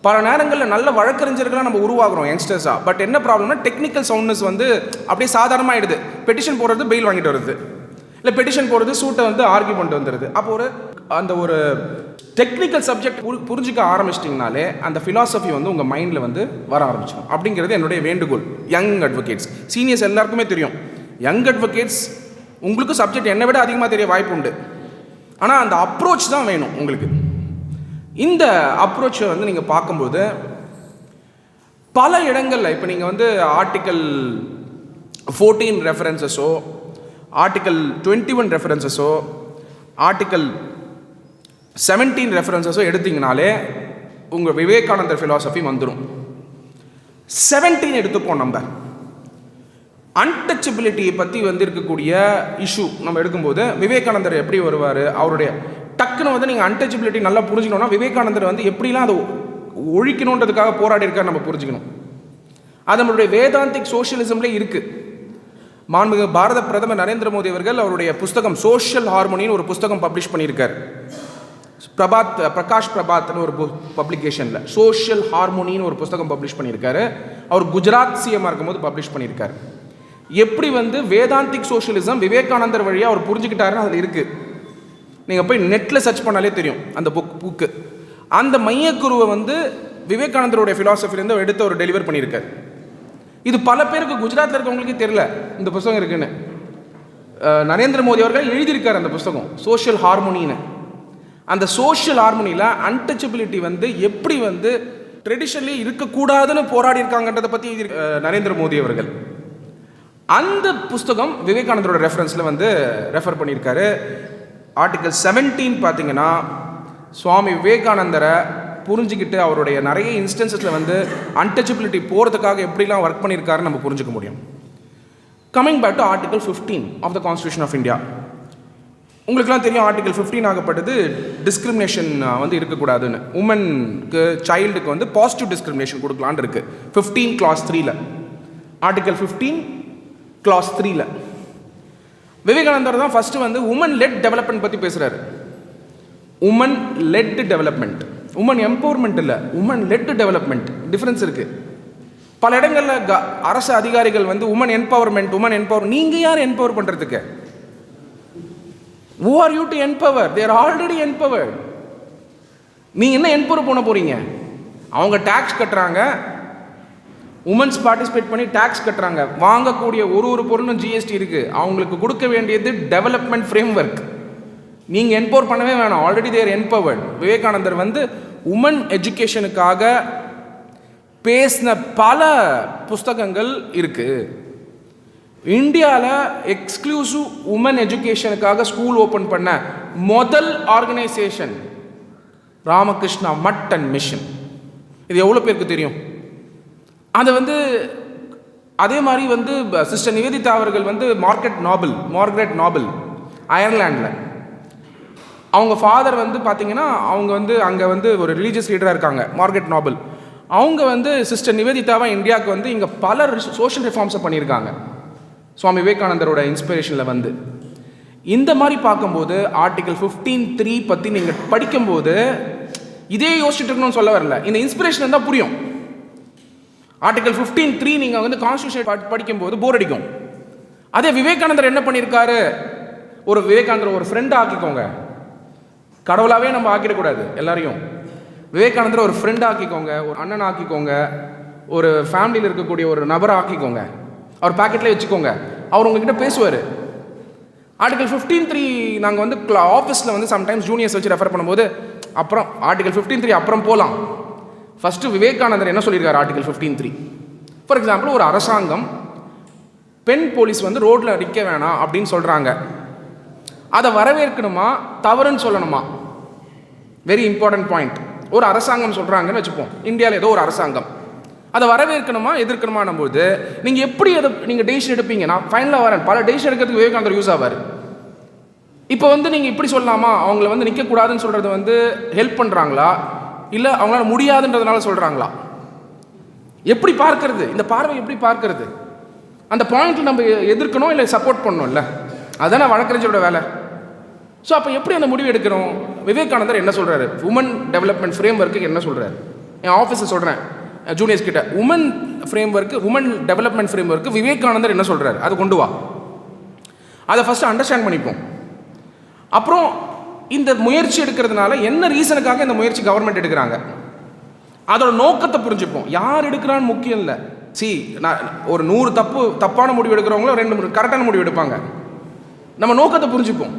பல நேரங்களில் நல்ல வழக்கறிஞர்களாக நம்ம உருவாகிறோம் யங்ஸ்டர்ஸாக. பட் என்ன ப்ராப்ளம்னா டெக்னிக்கல் சவுண்ட்னஸ் வந்து அப்படியே சாதாரணமாகிடுது. பெட்டிஷன் போடுறது பெயில் வாங்கிட்டு வருது, இல்லை பெட்டிஷன் போடுறது சூட்டை வந்து ஆர்கியூ பண்ணிட்டு வந்துடுது. அப்போ ஒரு டெக்னிக்கல் சப்ஜெக்ட் புரிஞ்சிக்க ஆரம்பிச்சிட்டிங்கனாலே அந்த ஃபிலாசபி வந்து உங்கள் மைண்டில் வந்து வர ஆரம்பிச்சிடும். அப்படிங்கிறது என்னுடைய வேண்டுகோள். யங் அட்வொகேட்ஸ், சீனியர்ஸ் எல்லாருக்குமே தெரியும். யங் அட்வொகேட்ஸ் உங்களுக்கு சப்ஜெக்ட் என்னை விட அதிகமாக தெரிய வாய்ப்பு உண்டு. ஆனால் அந்த அப்ரோச் தான் வேணும் உங்களுக்கு. இந்த அப்ரோச்சை வந்து நீங்கள் பார்க்கும்போது பல இடங்களில் இப்போ நீங்கள் வந்து ஆர்டிக்கல் 14 ரெஃபரன்சஸோ, ஆர்டிக்கல் 21 ரெஃபரன்சஸோ, ஆர்டிக்கல் 17 ரெஃபரன்சஸோ எடுத்திங்கனாலே உங்கள் விவேகானந்தர் ஃபிலாசபி வந்துடும். 17 எடுத்துப்போம். நம்ம அன்டச்சபிலிட்டியை பற்றி வந்து இருக்கக்கூடிய இஷ்யூ நம்ம எடுக்கும்போது விவேகானந்தர் எப்படி வருவார், அவருடைய டக்குன்னு வந்து நீங்கள் அன்டச்சபிலிட்டி நல்லா புரிஞ்சுக்கணும்னா விவேகானந்தர் வந்து எப்படிலாம் அதை ஒழிக்கணுன்றதுக்காக போராடி இருக்கார் நம்ம புரிஞ்சுக்கணும். அது நம்மளுடைய வேதாந்திக் சோஷியலிசம்லேயே இருக்குது. மாண்புமிகு பாரத பிரதமர் நரேந்திர மோடி அவர்கள் அவருடைய புஸ்தகம் சோஷியல் ஹார்மோனின்னு ஒரு புஸ்தகம் பப்ளிஷ் பண்ணியிருக்கார். பிரகாஷ் பிரபாத்னு ஒரு பப்ளிகேஷனில் சோஷியல் ஹார்மோனின்னு ஒரு புஸ்தகம் பப்ளிஷ் பண்ணியிருக்காரு. அவர் குஜராத் சிஎம்மாக இருக்கும்போது பப்ளிஷ் பண்ணியிருக்காரு. எப்படி வந்து வேதாந்திக் சோஷியலிசம் விவேகானந்தர் வழியாக அவர் புரிஞ்சுக்கிட்டாருன்னு அதில் இருக்குது. நீங்கள் போய் நெட்டில் சர்ச் பண்ணாலே தெரியும் அந்த புக்கு. அந்த மையக்குருவை வந்து விவேகானந்தருடைய ஃபிலாசபிலேருந்து எடுத்து அவர் டெலிவர் பண்ணியிருக்கார். இது பல பேருக்கு குஜராத்தில் இருக்கவங்களுக்கே தெரியல இந்த புஸ்தகம் இருக்குன்னு. நரேந்திர மோடி அவர்கள் எழுதியிருக்கார் அந்த புஸ்தகம் சோஷியல் ஹார்மோனின்னு. அந்த சோஷியல் ஹார்மோனியில் அன்டச்சபிலிட்டி வந்து எப்படி வந்து ட்ரெடிஷனலி இருக்கக்கூடாதுன்னு போராடி இருக்காங்கன்றதை பற்றி நரேந்திர மோடி அவர்கள் அந்த புஸ்தகம் விவேகானந்தரோட ரெஃபரன்ஸில் வந்து ரெஃபர் பண்ணியிருக்காரு. ஆர்டிகல் 17 பார்த்தீங்கன்னா சுவாமி விவேகானந்தரை புரிஞ்சுக்கிட்டு அவருடைய நிறைய இன்ஸ்டன்சஸில் வந்து அன்டச்சபிலிட்டி போகிறதுக்காக எப்படிலாம் ஒர்க் பண்ணியிருக்காருன்னு நம்ம புரிஞ்சுக்க முடியும். Coming back to article 15 of the constitution of India. உங்களுக்குலாம் தெரியும் ஆர்டிகல் 15 ஆகப்பட்டது டிஸ்கிரிமினேஷன் வந்து இருக்கக்கூடாதுன்னு. உமனுக்கு சைல்டுக்கு வந்து பாசிட்டிவ் டிஸ்கிரிமினேஷன் கொடுக்கலான்னு இருக்குது 15 clause 3ல். ஆர்டிகல் 15 clause 3ல் விவேகானந்தர் தான் ஃபஸ்ட்டு வந்து உமன் லெட் டெவலப்மெண்ட் பற்றி பேசுகிறாரு. Women led development, women empowerment இல்லை, உமன் லெட் டெவலப்மெண்ட். டிஃப்ரென்ஸ் இருக்குது. பல இடங்களில் அரசு அதிகாரிகள் வந்து உமன் என்பவர். நீங்கள் யார் என்பவர் பண்ணுறதுக்கு? who are you to empower? they are already empowered. நீங்கள் என்ன என்பவர் பண்ண போகிறீங்க? அவங்க டேக்ஸ் கட்டுறாங்க, உமன்ஸ் பார்ட்டிசிபேட் பண்ணி டேக்ஸ் கட்டுறாங்க, வாங்கக்கூடிய ஒரு பொருளும் ஜிஎஸ்டி இருக்குது. அவங்களுக்கு கொடுக்க வேண்டியது டெவலப்மெண்ட் ஃப்ரேம் ஒர்க். நீங்கள் என்பவர் பண்ணவே வேணாம், ஆல்ரெடி தேர் என்பவர்ட். விவேகானந்தர் வந்து உமன் எஜுகேஷனுக்காக பேசின பல புஸ்தகங்கள் இருக்குது. இந்தியாவில் எக்ஸ்க்ளூசிவ் உமன் எஜுகேஷனுக்காக ஸ்கூல் ஓப்பன் பண்ண முதல் ஆர்கனைசேஷன் ராமகிருஷ்ணா மட் அண்ட் மிஷன். இது எவ்வளோ பேருக்கு தெரியும்? அது வந்து அதே மாதிரி வந்து சிஸ்டர் நிவேதிதா அவர்கள் வந்து மார்கரெட் நாபல் அயர்லாண்டில், அவங்க ஃபாதர் வந்து பார்த்தீங்கன்னா அவங்க வந்து அங்கே வந்து ஒரு ரிலீஜியஸ் லீடராக இருக்காங்க, மார்கரெட் நாபல். அவங்க வந்து சிஸ்டர் நிவேதிதாவை இந்தியாவுக்கு வந்து இங்கே பல சோஷியல் ரிஃபார்ம்ஸை பண்ணியிருக்காங்க சுவாமி விவேகானந்தரோட இன்ஸ்பிரேஷனில் வந்து. இந்த மாதிரி பார்க்கும்போது ஆர்டிகல் 15(3) பற்றி நீங்கள் படிக்கும்போது இதே யோசிச்சுட்டு இருக்கணும்னு சொல்ல வரல, இந்த இன்ஸ்பிரேஷன் இருந்தால் புரியும். ஆர்டிகல் 15(3) நீங்கள் வந்து கான்ஸ்டியூஷன் படிக்கும்போது போர் அடிக்கும். அதே விவேகானந்தர் என்ன பண்ணியிருக்காரு, விவேகானந்தர் ஒரு ஃப்ரெண்ட் ஆக்கிக்கோங்க. கடவுளாகவே நம்ம ஆக்கிடக்கூடாது எல்லாரையும். விவேகானந்தர் ஒரு ஃப்ரெண்ட் ஆக்கிக்கோங்க, ஒரு அண்ணன் ஆக்கிக்கோங்க, ஒரு ஃபேமிலியில் இருக்கக்கூடிய ஒரு நபரை ஆக்கிக்கோங்க, அவர் பாக்கெட்லேயே வச்சுக்கோங்க. அவர் உங்ககிட்ட பேசுவார். ஆர்டிகல் 15(3) நாங்கள் வந்து ஆஃபீஸில் வந்து சம்டைம்ஸ் ஜூனியர்ஸ் வச்சு ரெஃபர் பண்ணும்போது அப்புறம் ஆர்டிகல் 15(3) அப்புறம் போகலாம். ஃபஸ்ட்டு விவேகானந்தர் என்ன சொல்லியிருக்காரு ஆர்டிகல் 15(3). ஃபார் எக்ஸாம்பிள், ஒரு அரசாங்கம் பெண் போலீஸ் வந்து ரோட்டில் நிற்க வேணாம் அப்படின்னு சொல்கிறாங்க. அதை வரவேற்கணுமா தவறுன்னு சொல்லணுமா? Very important point. ஒரு அரசாங்கம் சொல்கிறாங்கன்னு வச்சுப்போம், இந்தியாவில் ஏதோ ஒரு அரசாங்கம், அதை வரவேற்கணுமா எதிர்க்கணுமானும் போது நீங்கள் எப்படி அதை நீங்கள் டெசிஷன் எடுப்பீங்க? நான் ஃபைனலாக வரேன், பல டெசிஷன் எடுக்கிறதுக்கு விவேகானந்தர் யூஸ் ஆவார். இப்போ வந்து நீங்கள் இப்படி சொல்லலாமா, அவங்கள வந்து நிற்கக்கூடாதுன்னு சொல்கிறது வந்து ஹெல்ப் பண்ணுறாங்களா, இல்லை அவங்களால முடியாதுன்றதுனால சொல்கிறாங்களா? எப்படி பார்க்கறது? இந்த பார்வை எப்படி பார்க்கறது? அந்த பாயிண்ட்டில் நம்ம எதிர்க்கணும் இல்லை சப்போர்ட் பண்ணணும் இல்லை? அதுதான் வழக்கறிஞரோட வேலை. ஸோ அப்போ எப்படி அந்த முடிவு எடுக்கணும்? விவேகானந்தர் என்ன சொல்கிறாரு? உமன் டெவலப்மெண்ட் ஃப்ரேம் ஒர்க்கு என்ன சொல்கிறாரு? என் ஆஃபீஸில் சொல்கிறேன் ஜூனியர்ஸ் கிட்ட, woman framework, woman development framework Vivekanandar என்ன சொல்கிறாரு அது கொண்டு வா. அதை ஃபஸ்ட்டு அண்டர்ஸ்டாண்ட் பண்ணிப்போம். அப்புறம் இந்த முயற்சி எடுக்கிறதுனால என்ன ரீசனுக்காக இந்த முயற்சி கவர்மெண்ட் எடுக்கிறாங்க, அதோட நோக்கத்தை புரிஞ்சுப்போம். யார் எடுக்கிறான்னு முக்கியம் இல்லை. நான் ஒரு 100 தப்பான முடிவு எடுக்கிறவங்களும் 2 கரெக்டான முடிவு எடுப்பாங்க. நம்ம நோக்கத்தை புரிஞ்சுப்போம்.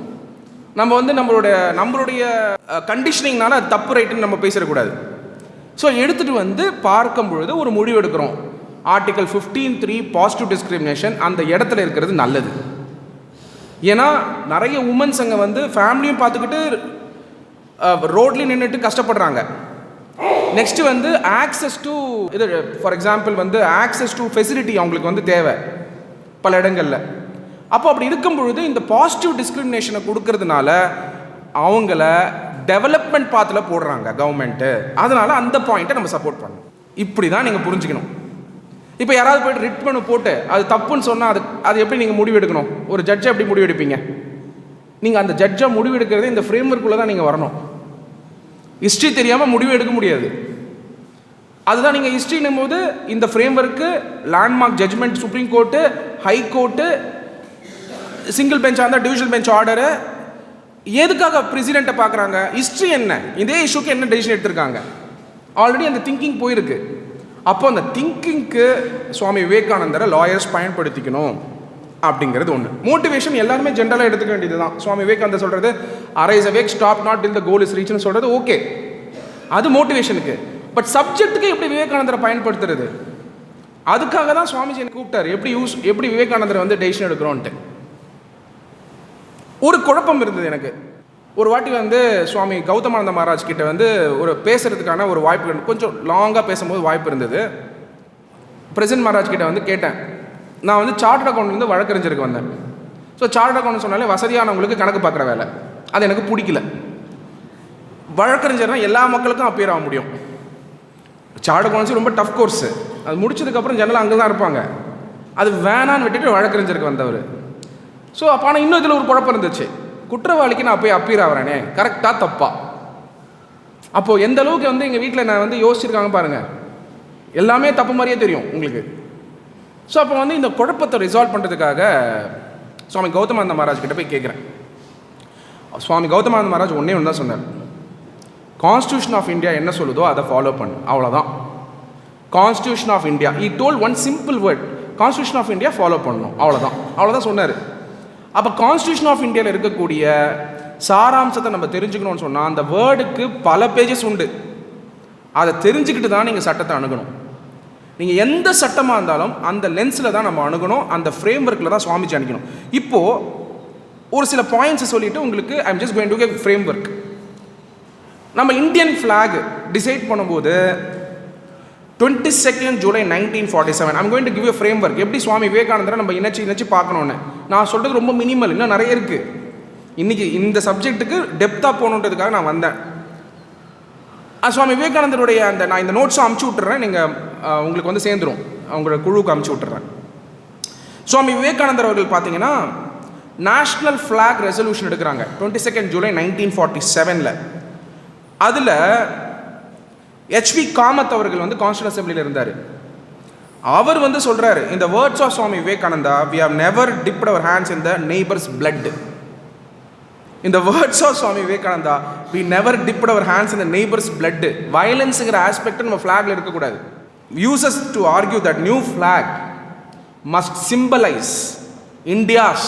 நம்ம வந்து நம்மளுடைய கண்டிஷனிங்னால அது தப்பு ரைட்டுன்னு நம்ம பேசிடக்கூடாது. ஸோ எடுத்துகிட்டு வந்து பார்க்கும் பொழுது ஒரு முடிவு எடுக்கிறோம். ஆர்டிகல் 15(3) பாசிட்டிவ் டிஸ்கிரிமினேஷன் அந்த இடத்துல இருக்கிறது நல்லது. ஏன்னா நிறைய உமன்ஸ் அங்கே வந்து ஃபேமிலியும் பார்த்துக்கிட்டு ரோட்லேயும் நின்றுட்டு கஷ்டப்படுறாங்க. நெக்ஸ்ட்டு வந்து ஆக்சஸ் டு இது, ஃபார் எக்ஸாம்பிள் வந்து ஆக்சஸ் டு ஃபெசிலிட்டி அவங்களுக்கு வந்து தேவை பல இடங்களில். அப்போ அப்படி இருக்கும் பொழுது இந்த பாசிட்டிவ் டிஸ்கிரிமினேஷனை கொடுக்கறதுனால அவங்கள டெவலப்மெண்ட் பாத்தில் போடுறாங்க கவர்மெண்ட்டு. அதனால் அந்த பாயிண்ட்டை நம்ம சப்போர்ட் பண்ணணும். இப்படி தான் நீங்கள் புரிஞ்சுக்கணும். இப்போ யாராவது போய்ட்டு ரிட் பண்ண போட்டு அது தப்புன்னு சொன்னால் அது எப்படி நீங்கள் முடிவு எடுக்கணும்? ஒரு ஜட்ஜை எப்படி முடிவு எடுப்பீங்க? நீங்கள் அந்த ஜட்ஜை முடிவு எடுக்கிறது இந்த ஃப்ரேம் ஒர்க்குள்ளே தான் நீங்கள் வரணும். ஹிஸ்ட்ரி தெரியாமல் முடிவு எடுக்க முடியாது. அதுதான் நீங்கள் ஹிஸ்ட்ரின்னும் போது இந்த framework, landmark judgment, supreme court, high court, single பெஞ்சாக இருந்தால் டிவிஷனல் பெஞ்ச் ஆர்டரு, எதுக்காக பிரசிடெண்ட்டை பார்க்குறாங்க? ஹிஸ்ட்ரி என்ன, இதே இஷ்யூக்கு என்ன டெசிஷன் எடுத்திருக்காங்க, ஆல்ரெடி அந்த திங்கிங் போயிருக்கு. அப்போ அந்த திங்கிங்க்கு சுவாமி விவேகானந்தரை லாயர்ஸ் பயன்படுத்திக்கணும் அப்படிங்கிறது ஒன்று. மோட்டிவேஷன் எல்லாருமே ஜென்ரலாக எடுத்துக்க வேண்டியது தான். சுவாமி விவேகானந்தர் சொல்கிறது arise awake, stop not till the goal is ரீச்னு சொல்கிறது ஓகே, அது மோட்டிவேஷனுக்கு. பட் சப்ஜெக்ட்டுக்கு எப்படி விவேகானந்தரை பயன்படுத்துறது? அதுக்காக தான் சுவாமிஜி எனக்கு கூப்பிட்டார். எப்படி விவேகானந்தரை வந்து டெசிஷன் எடுக்கிறோன்ட்டு ஒரு குழப்பம் இருந்தது எனக்கு. ஒரு வாட்டி வந்து சுவாமி கௌதமானந்த மகாராஜ் கிட்ட வந்து ஒரு பேசுறதுக்கான ஒரு வாய்ப்பு, கொஞ்சம் லாங்காக பேசும்போது வாய்ப்பு இருந்தது. பிரசன்ட் மகாராஜ் கிட்ட வந்து கேட்டேன், நான் வந்து சார்ட்டர்ட் அக்கௌண்ட்லேருந்து வழக்கறிஞருக்கு வந்தேன். ஸோ சார்ட்டர்ட் அக்கௌண்ட் சொன்னாலே வசதியானவங்களுக்கு கணக்கு பார்க்குற வேலை, அது எனக்கு பிடிக்கல. வழக்கறிஞர்னால் எல்லா மக்களுக்கும் அப்பியர் ஆக முடியும். சார்ட்டர்ட் அக்கௌண்ட்ஸ் ரொம்ப டஃப் கோர்ஸு, அது முடிச்சதுக்கப்புறம் ஜெனரலாக அங்கே தான் இருப்பாங்க. அது வேணான்னு விட்டுட்டு வழக்கறிஞருக்கு வந்தவர். ஸோ அப்போ ஆனால் இன்னும் இதில் ஒரு குழப்பம் இருந்துச்சு, குற்றவாளிக்கு நான் போய் அப்பீர் ஆகிறேனே, கரெக்டாக தப்பா? அப்போது எந்த அளவுக்கு வந்து எங்கள் வீட்டில் நான் வந்து யோசிச்சிருக்காங்க பாருங்கள், எல்லாமே தப்பு மாதிரியே தெரியும் உங்களுக்கு. ஸோ அப்போ வந்து இந்த குழப்பத்தை ரிசால்வ் பண்ணுறதுக்காக சுவாமி கௌதமானந்த மகாராஜ் கிட்ட போய் கேட்குறேன். சுவாமி கௌதமானந்த மகாராஜ் ஒன்றே ஒன்று தான் சொன்னார், கான்ஸ்டியூஷன் ஆஃப் இந்தியா என்ன சொல்லுதோ அதை ஃபாலோ பண்ணு, அவ்வளோதான். Constitution of India, he told one simple word, constitution of India follow பண்ணணும், அவ்வளோதான் சொன்னார். அப்போ கான்ஸ்டியூஷன் ஆஃப் இந்தியாவில் இருக்கக்கூடிய சாராம்சத்தை நம்ம தெரிஞ்சுக்கணும்னு சொன்னால் அந்த வேர்டுக்கு பல பேஜஸ் உண்டு. அதை தெரிஞ்சுக்கிட்டு தான் நீங்கள் சட்டத்தை அணுகணும். நீங்கள் எந்த சட்டமாக இருந்தாலும் அந்த லென்ஸில் தான் நம்ம அணுகணும், அந்த ஃப்ரேம் ஒர்க்கில் தான் சுவாமிஜி அணுகணும். இப்போது ஒரு சில பாயிண்ட்ஸை சொல்லிவிட்டு உங்களுக்கு I am just going to give frame work. நம்ம இந்தியன் ஃப்ளாக் டிசைட் பண்ணும்போது 22 July 1947 I'm going to give you frame work. எப்படி சுவாமி விவேகானந்தரை நம்ம இணைச்சி பார்க்கணுன்னு. நான் சொல்கிறது ரொம்ப மினிமல், இன்னும் நிறைய இருக்குது. இன்றைக்கி இந்த சப்ஜெக்ட்டுக்கு டெப்த்தாக போகணுன்றதுக்காக நான் வந்தேன். சுவாமி விவேகானந்தருடைய நான் இந்த நோட்ஸும் அமுச்சு விட்டுறேன், நீங்கள் உங்களுக்கு வந்து சேர்ந்துடும், அவங்களோட குழுவுக்கு அமுச்சு விட்டுறேன். சுவாமி விவேகானந்தர் அவர்கள் பார்த்தீங்கன்னா நேஷ்னல் ஃப்ளாக் ரெசல்யூஷன் எடுக்கிறாங்க 22 ஜூலை 1947. அதில் ஹெச்வி காமத் அவர்கள் வந்து கான்ஸ்டியூஷன் அசம்பிளியில் இருந்தார். அவர் வந்து சொல்கிறாரு, இந்த words of Swami Vivekananda, we have never dipped our hands in the neighbor's blood. இந்த words of Swami Vivekananda, we never dipped our hands in the neighbor's blood. வயலன்ஸுங்கிற ஆஸ்பெக்ட் நம்ம ஃப்ளாகில் இருக்கக்கூடாது. uses to argue that new flag must symbolize India's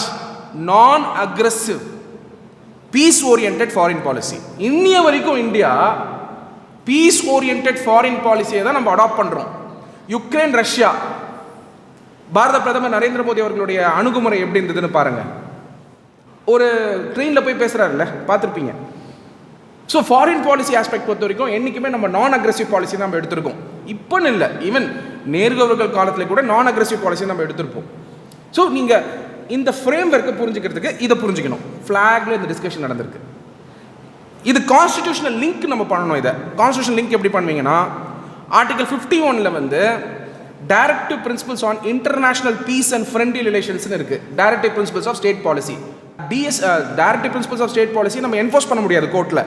non-aggressive peace oriented foreign policy. இன்னிய வரைக்கும் India piece oriented foreign பாலிசியை தான் நம்ம அடாப்ட் பண்ணுறோம். யுக்ரைன், ரஷ்யா, பாரத பிரதமர் நரேந்திர மோடி அவர்களுடைய அணுகுமுறை எப்படி இருந்ததுன்னு பாருங்கள். ஒரு ட்ரெயினில் போய் பேசுகிறாருல்ல, பார்த்துருப்பீங்க. ஸோ ஃபாரின் பாலிசி ஆஸ்பெக்ட் பொறுத்த வரைக்கும் என்றைக்குமே நம்ம நான் அக்ரெசிவ் பாலிசி நம்ம எடுத்திருக்கோம். இப்போன்னு இல்லை, ஈவன் நேரு அவர்கள் காலத்தில் கூட நான் அக்ரெசிவ் பாலிசி நம்ம எடுத்திருப்போம். ஸோ நீங்கள் இந்த ஃப்ரேம் ஒர்க்கை புரிஞ்சுக்கிறதுக்கு இதை புரிஞ்சுக்கணும். ஃப்ளாக்ல இந்த டிஸ்கஷன் நடந்திருக்கு. இது கான்ஸ்டிடியூஷனல் லிங்க் நம்ம பண்ணணும். இதை கான்ஸ்டிடியூஷனல் லிங்க் எப்படி பண்ணுவீங்கன்னா, ஆர்டிகல் 51 வந்து directive principles on international peace and friendly ரிலேஷன்ஸ்னு இருக்கு. Directive principles of state policy. Directive principles of state policy நம்ம என்ஃபோர்ஸ் பண்ண முடியாது கோர்ட்டில்.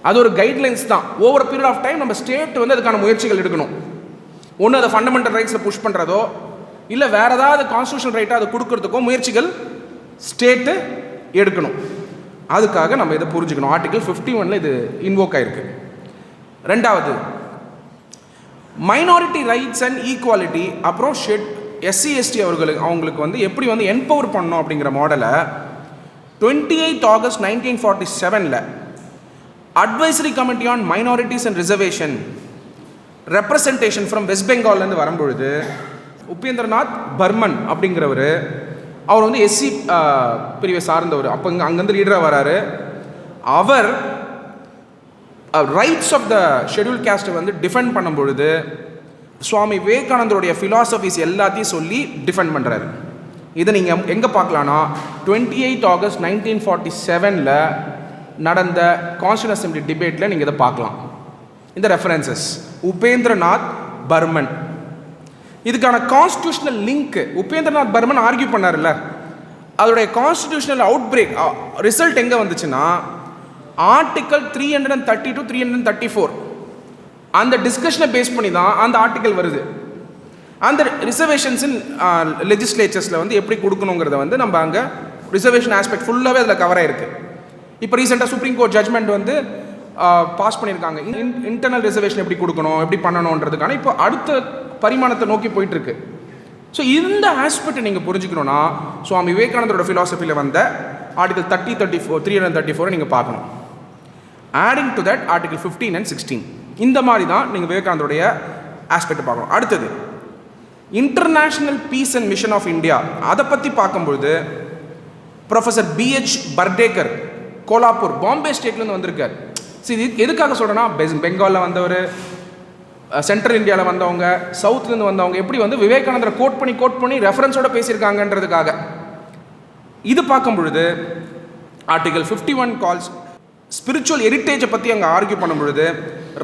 அது ஒரு கைட்லைன்ஸ் தான். ஓவர் பீரியட் ஆஃப் டைம் நம்ம ஸ்டேட் வந்து அதுக்கான முயற்சிகள் எடுக்கணும். ஒன்று அதை ஃபண்டமெண்டல் ரைட்ஸில் புஷ் பண்ணுறதோ இல்லை வேற ஏதாவது கான்ஸ்டியூஷனல் ரைட்டாக அதை கொடுக்கறதுக்கோ முயற்சிகள் ஸ்டேட்டு எடுக்கணும். அதுக்காக நம்ம இதை புரிஞ்சுக்கணும். ஆர்டிகல் 51 இது இன்வோக் ஆயிருக்கு. ரெண்டாவது, மைனாரிட்டி ரைட்ஸ் அண்ட் ஈக்குவாலிட்டி. அப்புறம் எஸ்சி எஸ்டி அவங்களுக்கு வந்து எப்படி வந்து என்பவர் பண்ணணும் அப்படிங்கிற மாடலை 28 August 1947 advisory committee on minorities and reservation representation from west பெங்கால்லேருந்து வரும்பொழுது உபேந்திரநாத் பர்மன் அப்படிங்கிறவர், அவர் வந்து எஸ்சி பிரிவை சார்ந்தவர். அப்போ அங்கேருந்து லீடராக வராரு. அவர் ரைட்ஸ் ஆஃப் த ஷெட்யூல் கேஸ்ட்டை வந்து டிஃபெண்ட் பண்ணும் பொழுது சுவாமி விவேகானந்தருடைய ஃபிலாசபிஸ் எல்லாத்தையும் சொல்லி டிஃபெண்ட் பண்ணுறாரு. இதை நீங்கள் எங்கே பார்க்கலான்னா 28 ஆகஸ்ட் 1947 நடந்த கான்ஸ்டியூஷன் அசெம்பிளி டிபேட்டில் நீங்கள் இதை பார்க்கலாம். இந்த ரெஃபரன்சஸ் உபேந்திரநாத் பர்மன். இதுக்கான கான்ஸ்டியூஷனல் லிங்க் உபேந்திரநாத் பர்மன் ஆர்கியூ பண்ணார்ல, அதோடைய கான்ஸ்டியூஷனல் அவுட் பிரேக் ரிசல்ட் எங்கே வந்துச்சுன்னா ஆர்டிக்கல் 330 to 334 அந்த டிஸ்கஷனை பேஸ் பண்ணி தான் அந்த ஆர்டிக்கல் வருது. அந்த ரிசர்வேஷன்ஸின் லெஜிஸ்லேச்சர்ஸில் வந்து எப்படி கொடுக்கணுங்கிறத வந்து நம்ம அங்கே ரிசர்வேஷன் ஆஸ்பெக்ட் ஃபுல்லாகவே அதில் கவர் ஆகிருக்கு. இப்போ ரீசெண்டாக சுப்ரீம் கோர்ட் ஜட்மெண்ட் வந்து பாஸ் பண்ணியிருக்காங்க. இன்டர்னல் ரிசர்வேஷன் எப்படி கொடுக்கணும், எப்படி பண்ணணுன்றதுக்கான இப்போ அடுத்த பரிமாணத்தை நோக்கி போயிட்டு இருக்கு. ஸோ இந்த ஆஸ்பெக்ட் நீங்கள் புரிஞ்சுக்கணுன்னா சுவாமி விவேகானந்தரோட ஃபிலாசபியில் வந்த ஆர்டிகல் 334 நீங்கள் பார்க்கணும். Adding to that article 15 and 16 இந்த மாதிரி தான் நீங்கள் விவேகானந்தருடைய ஆஸ்பெக்ட் பார்க்கணும். அடுத்தது international peace and mission of India. அதை பற்றி பார்க்கும்பொழுது ப்ரொஃபஸர் BH பர்டேக்கர் கோலாப்பூர் பாம்பே ஸ்டேட்லேருந்து வந்திருக்கார். சரி, இது எதுக்காக சொல்கிறேன்னா பெங்காலில் வந்தவர், சென்ட்ரல் இந்தியாவில் வந்தவங்க, சவுத்துலேருந்து வந்தவங்க எப்படி வந்து விவேகானந்தரை கோட் பண்ணி ரெஃபரன்ஸோட பேசியிருக்காங்கன்றதுக்காக. இது பார்க்கும் பொழுது ஆர்டிகல் 51 கால்ஸ் ஸ்பிரிச்சுவல் ஹெரிட்டேஜை பற்றி அங்கே ஆர்கியூ பண்ணும் பொழுது